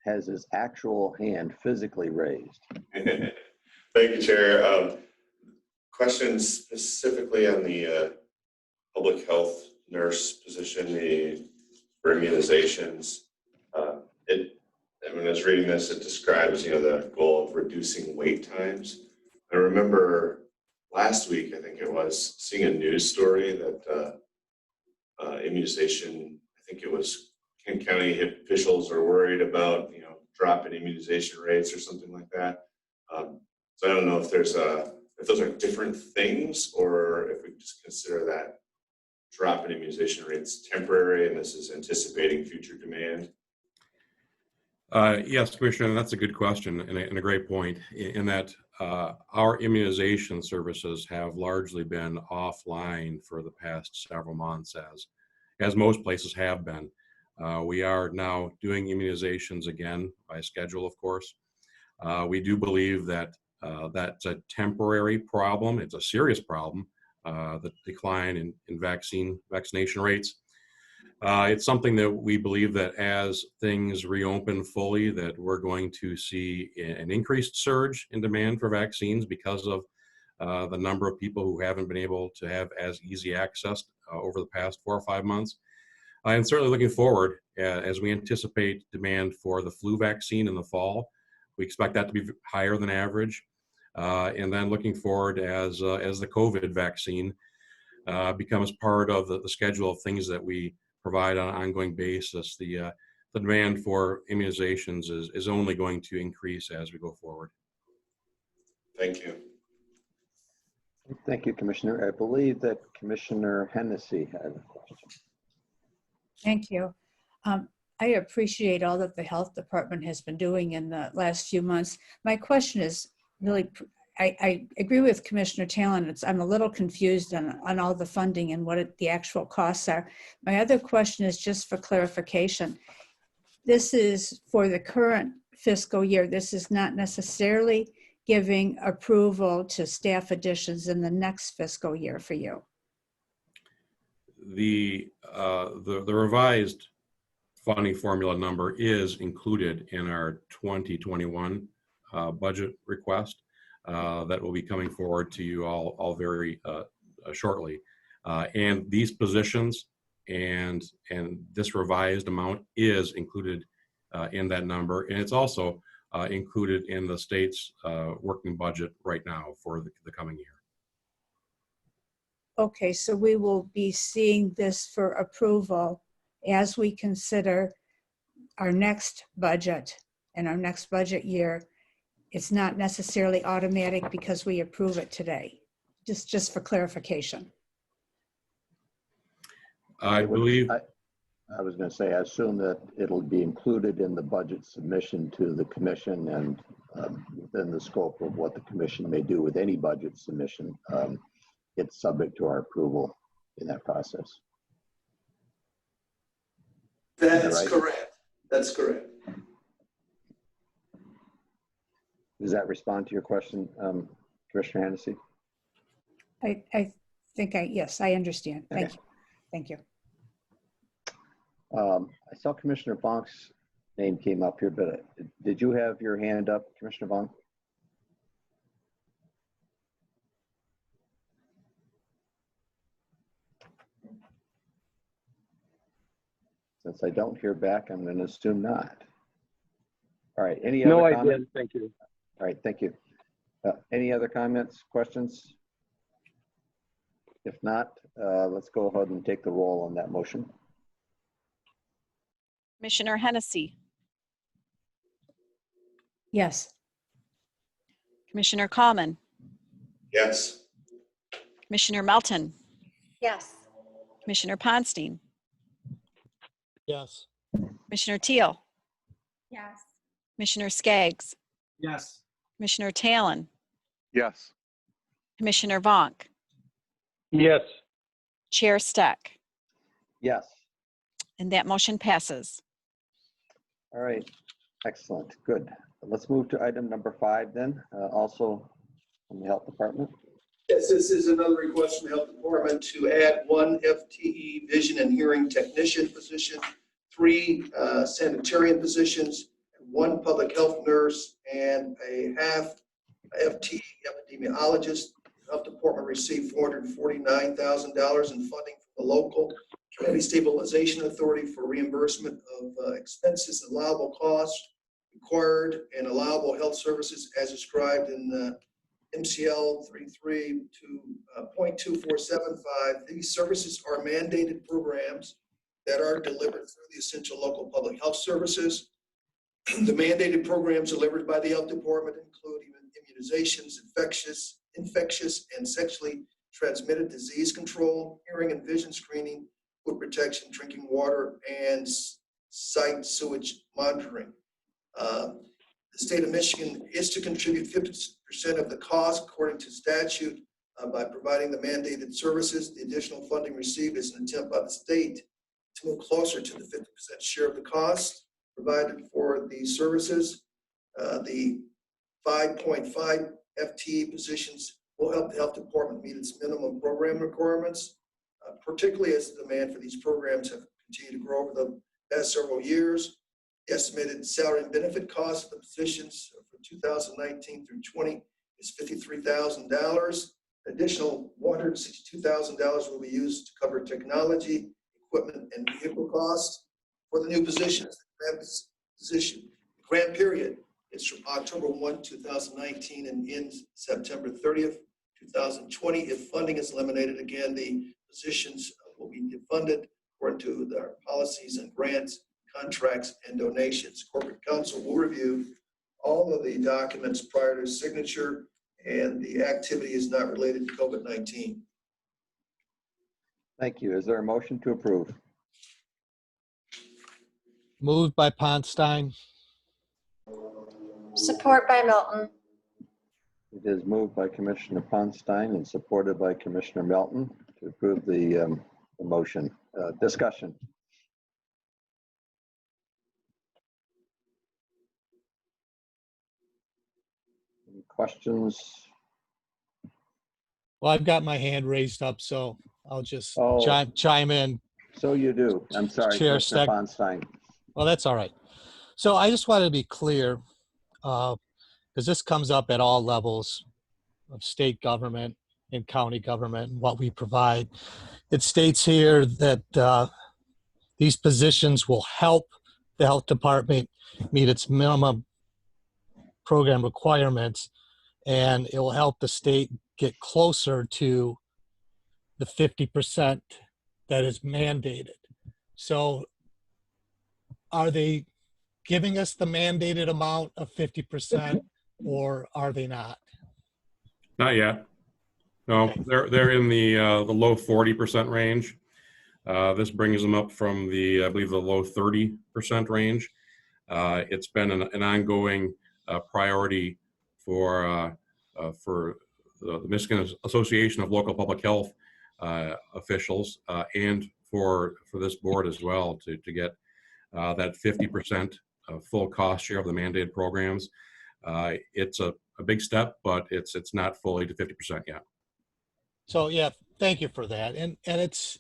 has his actual hand physically raised. Thank you, Chair. Questions specifically on the public health nurse position, for immunizations. When I was reading this, it describes, the goal of reducing wait times. I remember last week, I think it was, seeing a news story that immunization, I think it was Kent County officials are worried about, drop in immunization rates or something like that. So I don't know if if those are different things, or if we just consider that drop in immunization rates temporary and this is anticipating future demand. Yes, Commissioner, that's a good question and a great point in that our immunization services have largely been offline for the past several months, as most places have been. We are now doing immunizations again by schedule, of course. We do believe that that's a temporary problem. It's a serious problem, the decline in vaccination rates. It's something that we believe that as things reopen fully, that we're going to see an increased surge in demand for vaccines because of the number of people who haven't been able to have as easy access over the past 4 or 5 months. And certainly looking forward, as we anticipate demand for the flu vaccine in the fall, we expect that to be higher than average. And then looking forward as the COVID vaccine becomes part of the schedule of things that we provide on an ongoing basis, the demand for immunizations is only going to increase as we go forward. Thank you. Thank you, Commissioner. I believe that Commissioner Hennessy had a question. Thank you. I appreciate all that the health department has been doing in the last few months. My question is really, I agree with Commissioner Talon. I'm a little confused on all the funding and what the actual costs are. My other question is just for clarification. This is for the current fiscal year. This is not necessarily giving approval to staff additions in the next fiscal year for you. The revised funding formula number is included in our 2021 budget request that will be coming forward to you all very shortly. And these positions and this revised amount is included in that number, and it's also included in the state's working budget right now for the coming year. Okay, so we will be seeing this for approval as we consider our next budget and our next budget year. It's not necessarily automatic because we approve it today, just for clarification. I believe, I was going to say, I assume that it'll be included in the budget submission to the commission, and within the scope of what the commission may do with any budget submission, it's subject to our approval in that process. That's right? correct. That's correct. Does that respond to your question, Commissioner Hennessy? I think yes, I understand. Thank Okay. you. Thank you. I saw Commissioner Bonk's name came up here, but did you have your hand up, Commissioner Bonk? Since I don't hear back, I'm going to assume not. All right, any No, other I comments? did. Thank you. All right, thank you. Any other comments, questions? If not, let's go ahead and take the roll on that motion. Commissioner Hennessy, Yes. Commissioner Coleman, Yes. Commissioner Melton, Yes. Commissioner Ponstein, Yes. Commissioner Teal, Yes. Commissioner Skaggs, Yes. Commissioner Talon, Yes. Commissioner Vonk, Yes. Chair Steck, Yes. and that motion passes. All right, excellent, good. Let's move to item number 5 then, also from the Health Department. Yes, this is another request from the Health Department to add 1 FTE vision and hearing technician position, 3 sanitarian positions, 1 public health nurse, and a half FTE epidemiologist. The Health Department received $449,000 in funding from the local Community Stabilization Authority for reimbursement of expenses and allowable costs required and allowable health services as described in MCL 33.2475. These services are mandated programs that are delivered through the essential local public health services. The mandated programs delivered by the Health Department include immunizations, infectious and sexually transmitted disease control, hearing and vision screening, food protection, drinking water, and site sewage monitoring. The state of Michigan is to contribute 50% of the cost according to statute by providing the mandated services. The additional funding received is an attempt by the state to move closer to the 50% share of the cost provided for these services. The 5.5 FTE positions will help the Health Department meet its minimum program requirements, particularly as the demand for these programs have continued to grow over the past several years. The estimated salary and benefit cost of the positions for 2019 through 20 is $53,000. Additional $162,000 will be used to cover technology, equipment, and vehicle costs for the new positions. The grant period is from October 1, 2019 and ends September 30th, 2020. If funding is eliminated, again, the positions will be defunded according to their policies and grants, contracts, and donations. Corporate Counsel will review all of the documents prior to signature, and the activity is not related to COVID-19. Thank you. Is there a motion to approve? Moved by Ponstein. Support by Milton. It is moved by Commissioner Ponstein and supported by Commissioner Melton to approve the motion. Discussion. Any questions? Well, I've got my hand raised up, so I'll just Oh. chime in. So you do. I'm sorry, Chair Commissioner Steck. Ponstein. Well, that's all right. So I just wanted to be clear. because this comes up at all levels of state government and county government and what we provide. It states here that these positions will help the health department meet its minimum program requirements, and it will help the state get closer to the 50% that is mandated. So are they giving us the mandated amount of 50% or are they not? Not yet. No, they're in the low 40% range. This brings them up from I believe the low 30% range. It's been an ongoing priority for the Michigan Association of Local Public Health officials and for this board as well to get that 50% full cost share of the mandated programs. It's a big step, but it's not fully to 50% yet. So yeah, thank you for that. And it's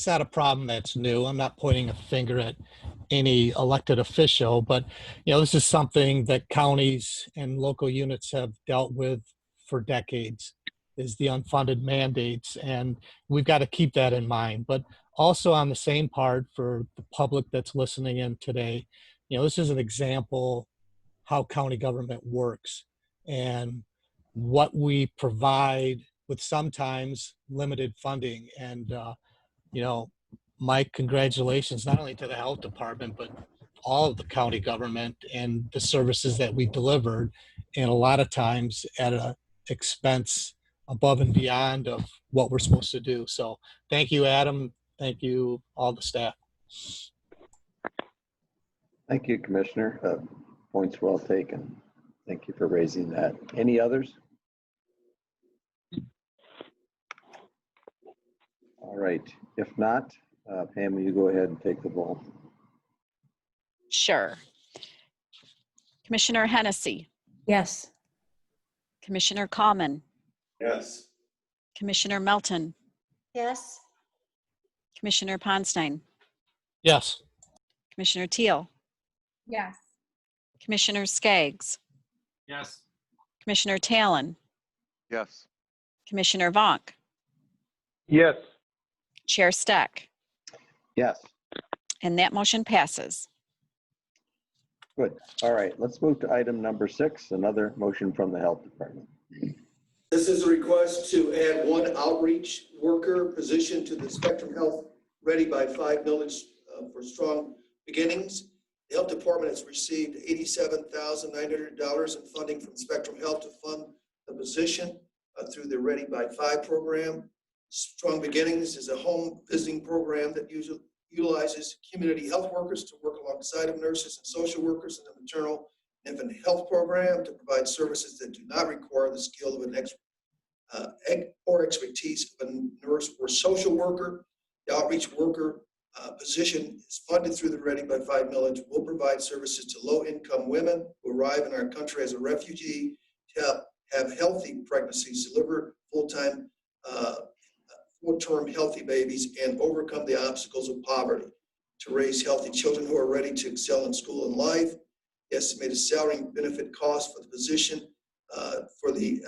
not a problem that's new. I'm not pointing a finger at any elected official, but this is something that counties and local units have dealt with for decades, is the unfunded mandates, and we've got to keep that in mind. But also on the same part, for the public that's listening in today, this is an example how county government works and what we provide with sometimes limited funding. And Mike, congratulations not only to the health department, but all of the county government and the services that we delivered, and a lot of times at an expense above and beyond of what we're supposed to do. So thank you, Adam. Thank you, all the staff. Thank you, Commissioner. Points well taken. Thank you for raising that. Any others? All right. If not, Pam, will you go ahead and take the ball? Sure. Commissioner Hennessy, Yes. Commissioner Kallman, Yes. Commissioner Melton, Yes. Commissioner Ponstein, Yes. Commissioner Teal, Yes. Commissioner Skaggs, Yes. Commissioner Talon, Yes. Commissioner Vonk, Yes. Chair Steck, Yes. and that motion passes. Good. All right. Let's move to item number 6, another motion from the Health Department. This is a request to add one outreach worker position to the Spectrum Health Ready by 5 millage for strong beginnings. The Health Department has received $87,900 in funding from Spectrum Health to fund the position through the Ready by 5 program. Strong Beginnings is a home visiting program that utilizes community health workers to work alongside of nurses and social workers in the maternal and infant health program to provide services that do not require the skill of an or expertise of a nurse or social worker. The outreach worker position is funded through the Ready by 5 millage, will provide services to low-income women who arrive in our country as a refugee to have healthy pregnancies, deliver full-term healthy babies, and overcome the obstacles of poverty, to raise healthy children who are ready to excel in school and life. The estimated salary and benefit cost for the position for the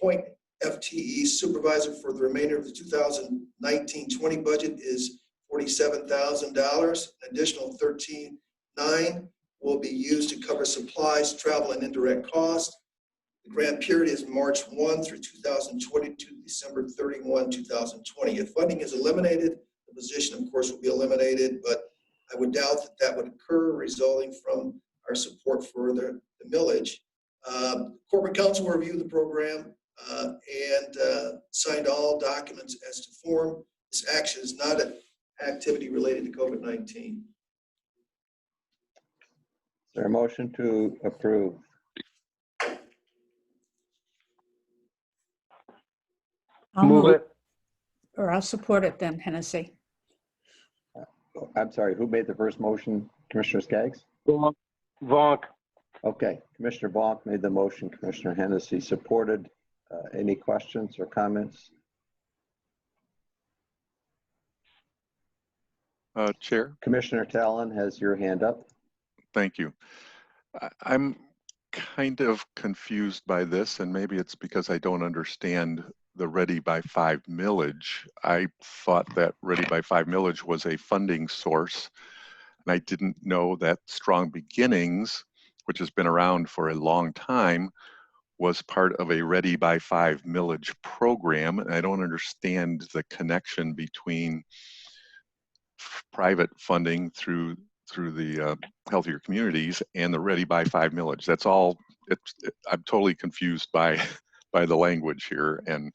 point FTE supervisor for the remainder of the 2019-20 budget is $47,000. An additional $13,900 will be used to cover supplies, travel, and indirect costs. The grant period is March 1 through 2020 to December 31, 2020. If funding is eliminated, the position, of course, will be eliminated, but I would doubt that that would occur, resulting from our support for the millage. Corporate Counsel will review the program and signed all documents as to form. This action is not an activity related to COVID-19. Is there a motion to approve? I'll Move it. Or I'll support it then, Hennessy. I'm sorry, who made the first motion? Commissioner Skaggs? Vonk. Okay, Commissioner Bonk made the motion, Commissioner Hennessy supported. Any questions or comments? Chair, Commissioner Talon has your hand up. thank you. I'm kind of confused by this, and maybe it's because I don't understand the Ready by 5 millage. I thought that Ready by 5 millage was a funding source, and I didn't know that Strong Beginnings, which has been around for a long time, was part of a Ready by 5 millage program. And I don't understand the connection between private funding through the Healthier Communities and the Ready by 5 millage. That's all. I'm totally confused by the language here and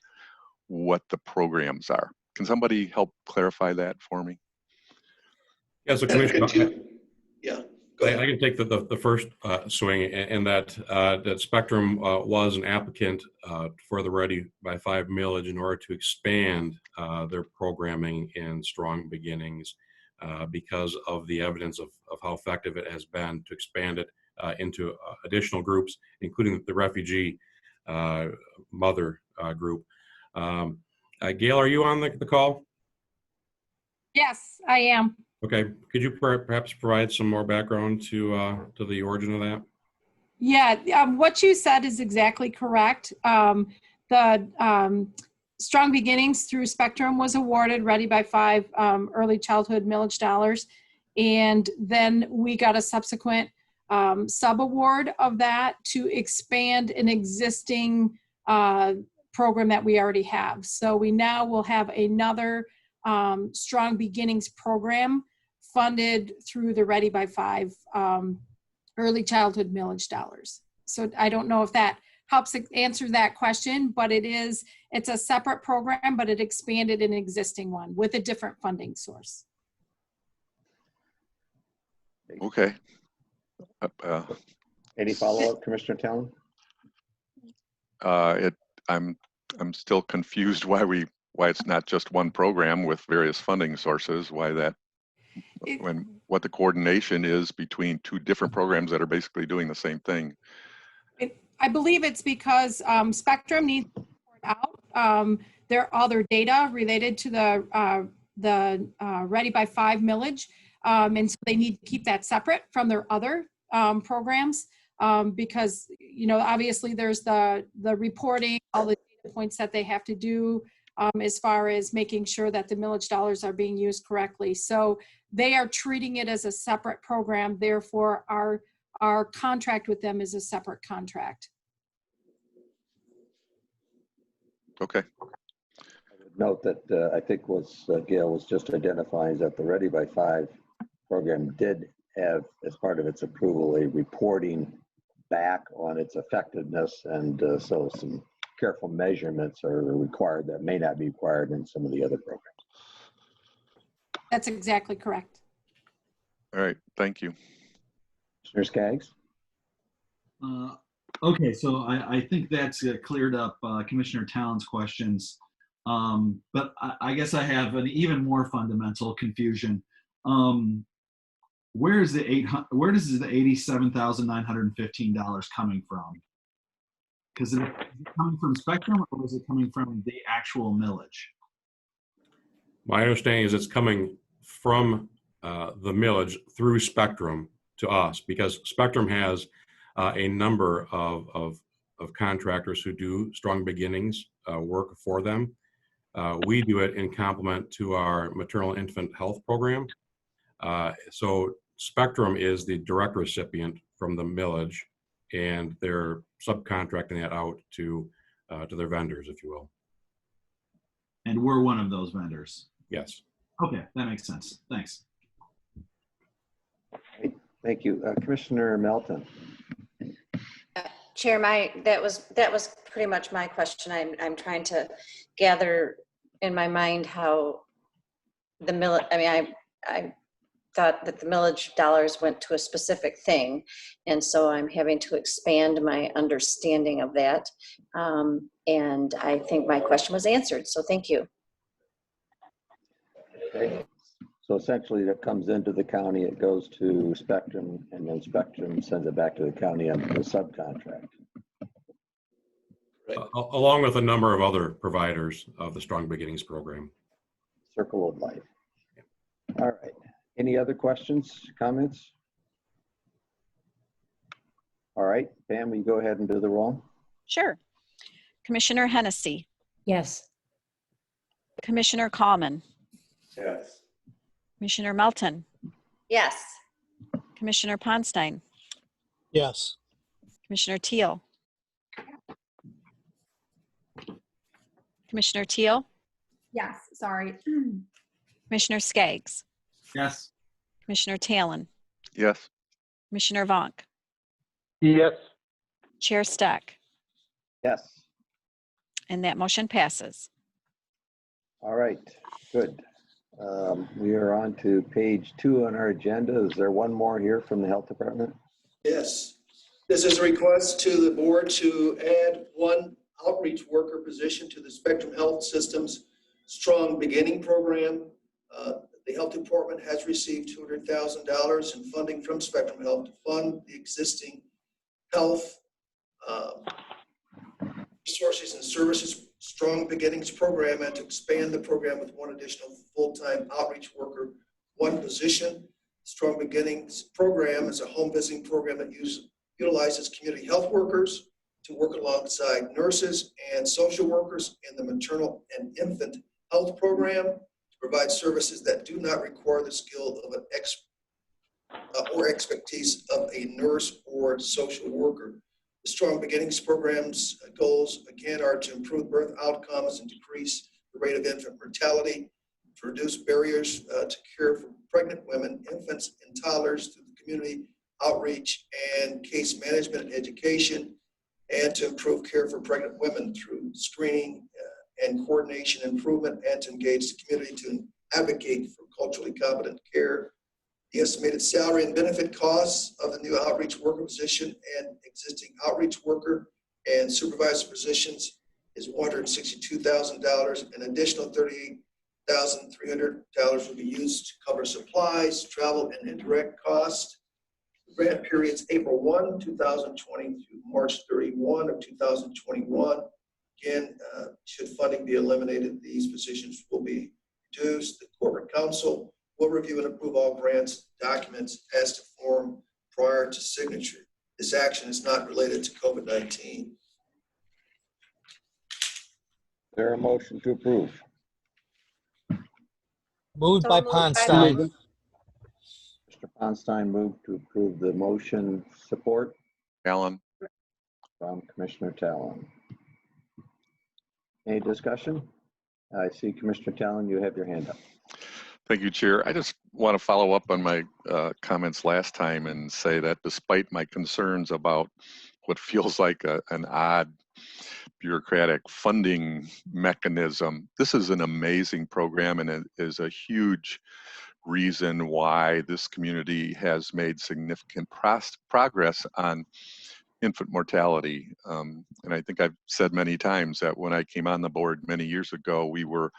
what the programs are. Can somebody help clarify that for me? Yeah, so Commissioner, Yeah, go I ahead. can take the first swing in that Spectrum was an applicant for the Ready by 5 millage in order to expand their programming in Strong Beginnings because of the evidence of how effective it has been to expand it into additional groups, including the refugee mother group. Gail, are you on the call? Yes, I am. Okay, could you perhaps provide some more background to the origin of that? Yeah, what you said is exactly correct. The Strong Beginnings through Spectrum was awarded Ready by 5 early childhood millage dollars. And then we got a subsequent sub-award of that to expand an existing program that we already have. So we now will have another Strong Beginnings program funded through the Ready by 5 early childhood millage dollars. So I don't know if that helps answer that question, but it's a separate program, but it expanded an existing one with a different funding source. Okay. Any follow-up, Commissioner Talon? I'm still confused why it's not just one program with various funding sources, what the coordination is between two different programs that are basically doing the same thing. I believe it's because Spectrum needs to report out all their data related to the Ready by 5 millage. And so they need to keep that separate from their other programs because, obviously there's the reporting, all the data points that they have to do as far as making sure that the millage dollars are being used correctly. So they are treating it as a separate program. Therefore, our contract with them is a separate contract. Okay. I would note that I think Gail was just identifying that the Ready by 5 program did have, as part of its approval, a reporting back on its effectiveness, and so some careful measurements are required that may not be required in some of the other programs. That's exactly correct. All right, thank you. Commissioner Skaggs? Okay, so I think that's cleared up Commissioner Talon's questions. But I guess I have an even more fundamental confusion. Where does the $87,915 coming from? Because is it coming from Spectrum, or is it coming from the actual millage? My understanding is it's coming from the millage through Spectrum to us, because Spectrum has a number of contractors who do Strong Beginnings work for them. We do it in complement to our maternal infant health program. So Spectrum is the direct recipient from the millage, and they're subcontracting that out to their vendors, if you will. And we're one of those vendors. Yes. Okay, that makes sense. Thanks. Thank you. Commissioner Melton. Chair, that was pretty much my question. I'm trying to gather in my mind how the millage. I mean, I thought that the millage dollars went to a specific thing, and so I'm having to expand my understanding of that. And I think my question was answered. So thank you. Okay. So essentially, that comes into the county, it goes to Spectrum, and then Spectrum sends it back to the county under the subcontract. Along with a number of other providers of the Strong Beginnings program. Circle of life. All right. Any other questions, comments? All right, Pam, will you go ahead and do the roll? Sure. Commissioner Hennessy, Yes. Commissioner Kallman, Yes. Commissioner Melton, Yes. Commissioner Ponstein, Yes. Commissioner Teal, Commissioner Teal, Yes, sorry. Commissioner Skaggs, Yes. Commissioner Talon, Yes. Commissioner Vonk, Yes. Chair Steck, Yes. and that motion passes. All right, good. We are on to page 2 on our agenda. Is there one more here from the Health Department? Yes. This is a request to the board to add one outreach worker position to the Spectrum Health System's Strong Beginning Program. The Health Department has received $200,000 in funding from Spectrum Health to fund the existing health resources and services Strong Beginnings program and to expand the program with one additional full-time outreach worker, one position. Strong Beginnings program is a home visiting program that utilizes community health workers to work alongside nurses and social workers in the maternal and infant health program to provide services that do not require the skill of an or expertise of a nurse or social worker. The Strong Beginnings program's goals, again, are to improve birth outcomes and decrease the rate of infant mortality, to reduce barriers to care for pregnant women, infants, and toddlers through the community outreach and case management and education, and to improve care for pregnant women through screening and coordination improvement, and to engage the community to advocate for culturally competent care. The estimated salary and benefit costs of the new outreach worker position and existing outreach worker and supervisor positions is $162,000. An additional $38,300 will be used to cover supplies, travel, and indirect costs. The grant period's April 1, 2020 through March 31 of 2021. Again, should funding be eliminated, these positions will be reduced. The corporate council will review and approve all grants documents as to form prior to signature. This action is not related to COVID-19. Is there a motion to approve? Moved by So moved by Ponstein. Mr. Ponstein moved to approve the motion. Support Alan? from Commissioner Talon. Any discussion? I see Commissioner Talon, you have your hand up. Thank you, Chair. I just want to follow up on my comments last time and say that despite my concerns about what feels like an odd bureaucratic funding mechanism, this is an amazing program, and it is a huge reason why this community has made significant progress on infant mortality. And I think I've said many times that when I came on the board many years ago, we were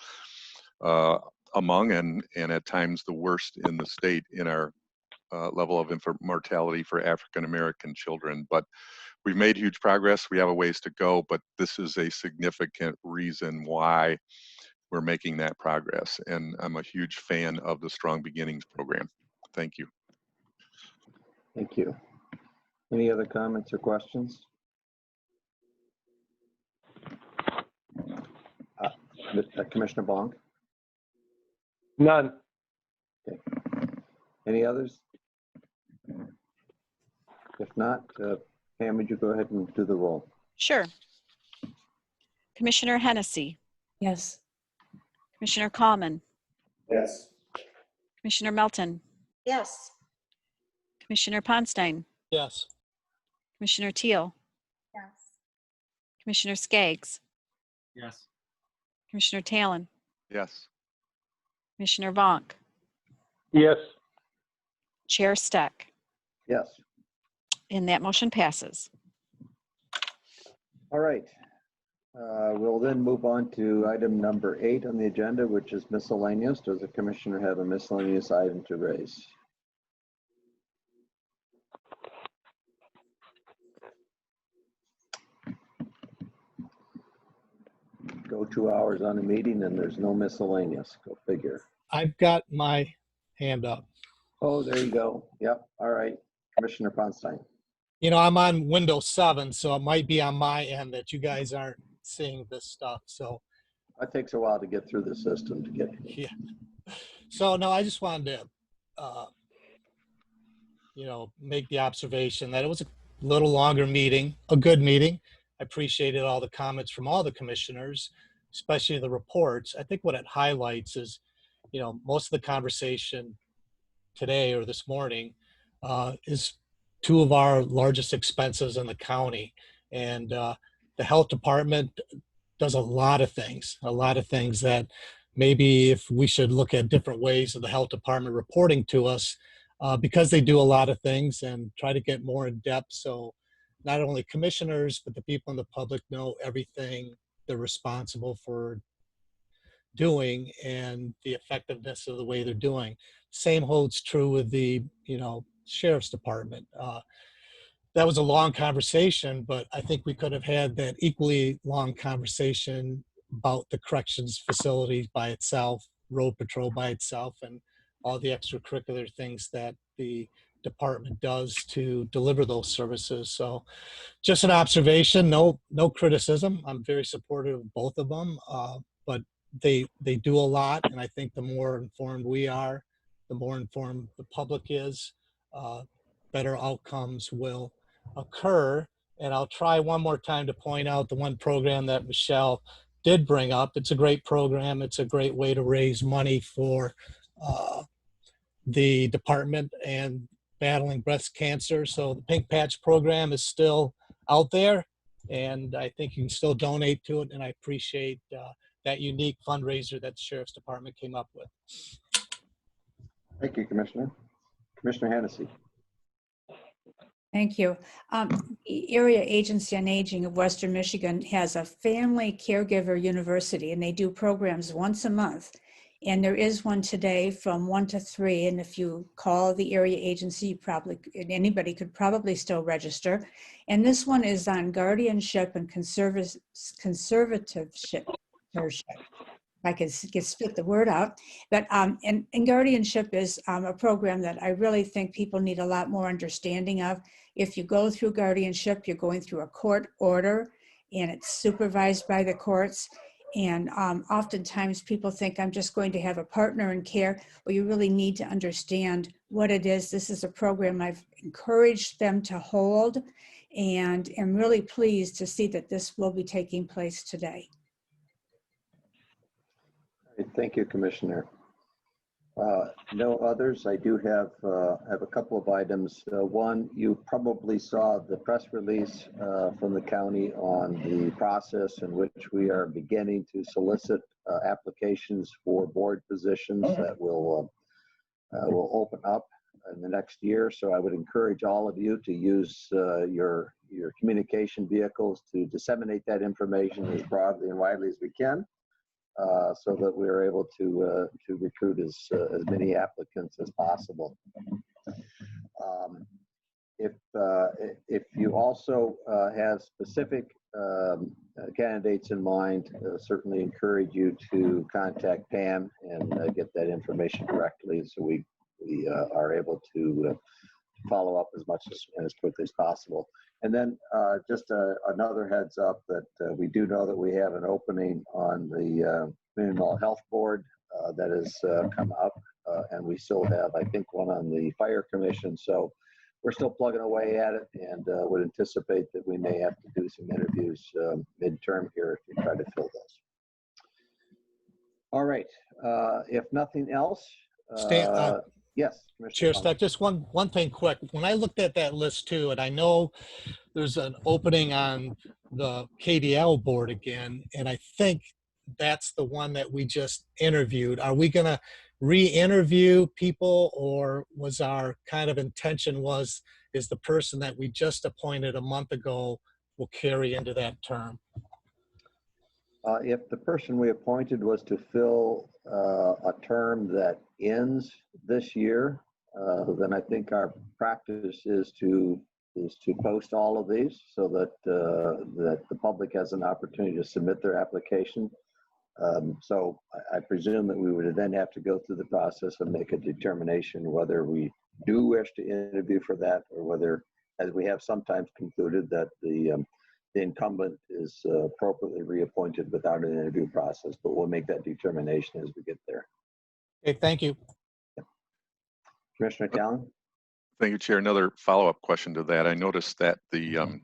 among and at times the worst in the state in our level of infant mortality for African American children. But we've made huge progress. We have a ways to go, but this is a significant reason why we're making that progress. And I'm a huge fan of the Strong Beginnings program. Thank you. Thank you. Any other comments or questions? Commissioner Bonk? None. Okay. Any others? If not, Pam, would you go ahead and do the roll? Sure. Commissioner Hennessy, Yes. Commissioner Kallman, Yes. Commissioner Melton, Yes. Commissioner Ponstein, Yes. Commissioner Teal, Yes. Commissioner Skaggs, Yes. Commissioner Talon, Yes. Commissioner Vonk, Yes. Chair Steck, Yes. and that motion passes. All right. We'll then move on to item number 8 on the agenda, which is miscellaneous. Does the commissioner have a miscellaneous item to raise? Go 2 hours on a meeting and there's no miscellaneous. Go figure. I've got my hand up. Oh, there you go. Yep. All right. Commissioner Ponstein. You know, I'm on Windows 7, so it might be on my end that you guys aren't seeing this stuff. So, It takes a while to get through the system to get. yeah. So, no, I just wanted to, make the observation that it was a little longer meeting, a good meeting. I appreciated all the comments from all the commissioners, especially the reports. I think what it highlights is, most of the conversation today or this morning is two of our largest expenses in the county. And the health department does a lot of things that maybe if we should look at different ways of the health department reporting to us, because they do a lot of things, and try to get more in depth. So not only commissioners, but the people in the public know everything they're responsible for doing and the effectiveness of the way they're doing. Same holds true with the, sheriff's department. That was a long conversation, but I think we could have had that equally long conversation about the corrections facility by itself, road patrol by itself, and all the extracurricular things that the department does to deliver those services. So just an observation, no criticism. I'm very supportive of both of them, but they do a lot. And I think the more informed we are, the more informed the public is, better outcomes will occur. And I'll try one more time to point out the one program that Michelle did bring up. It's a great program. It's a great way to raise money for the department and battling breast cancer. So the Pink Patch program is still out there, and I think you can still donate to it. And I appreciate that unique fundraiser that the Sheriff's Department came up with. Thank you, Commissioner. Commissioner Hennessy. Thank you. The Area Agency on Aging of Western Michigan has a family caregiver university, and they do programs once a month. And there is one today from 1 to 3. And if you call the area agency, anybody could probably still register. And this one is on guardianship and conservatorship. I can spit the word out, but and guardianship is a program that I really think people need a lot more understanding of. If you go through guardianship, you're going through a court order, and it's supervised by the courts. And oftentimes people think I'm just going to have a partner in care. Well, you really need to understand what it is. This is a program I've encouraged them to hold, and am really pleased to see that this will be taking place today. Thank you, Commissioner. No others. I do have a couple of items. One, you probably saw the press release from the county on the process in which we are beginning to solicit applications for board positions that will open up in the next year. So I would encourage all of you to use your communication vehicles to disseminate that information as broadly and widely as we can. So that we are able to recruit as many applicants as possible. If you also have specific candidates in mind, certainly encourage you to contact Pam and get that information directly, so we are able to follow up as much as quickly as possible. And then just another heads up that we do know that we have an opening on the Community Mental Health Board that has come up, and we still have, I think, one on the Fire Commission. So we're still plugging away at it, and would anticipate that we may have to do some interviews midterm here if we try to fill those. All right. If nothing else, yes, Chair Stack, just one thing quick. When I looked at that list too, and I know there's an opening on the KDL board again, and I think that's the one that we just interviewed. Are we going to re-interview people, or was our kind of intention is the person that we just appointed a month ago will carry into that term? If the person we appointed was to fill a term that ends this year, then I think our practice is to post all of these so that the public has an opportunity to submit their application. So I presume that we would then have to go through the process and make a determination whether we do wish to interview for that, or whether as we have sometimes concluded, that the incumbent is appropriately reappointed without an interview process, but we'll make that determination as we get there. Okay, thank you. Commissioner Talon? Thank you, Chair. Another follow-up question to that. I noticed that the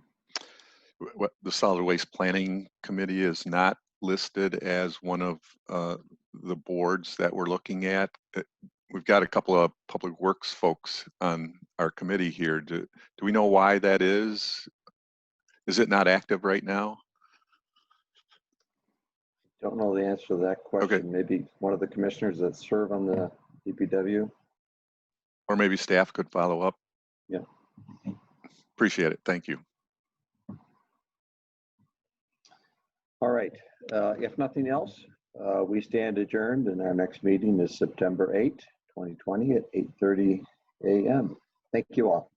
Solid Waste Planning Committee is not listed as one of the boards that we're looking at. We've got a couple of public works folks on our committee here. Do we know why that is? Is it not active right now? Don't know the answer to that question. Okay. Maybe one of the commissioners that serve on the DPW. Or maybe staff could follow up? Yeah. Appreciate it. Thank you. All right. If nothing else, we stand adjourned, and our next meeting is September 8, 2020 at 8:30 a.m. Thank you all.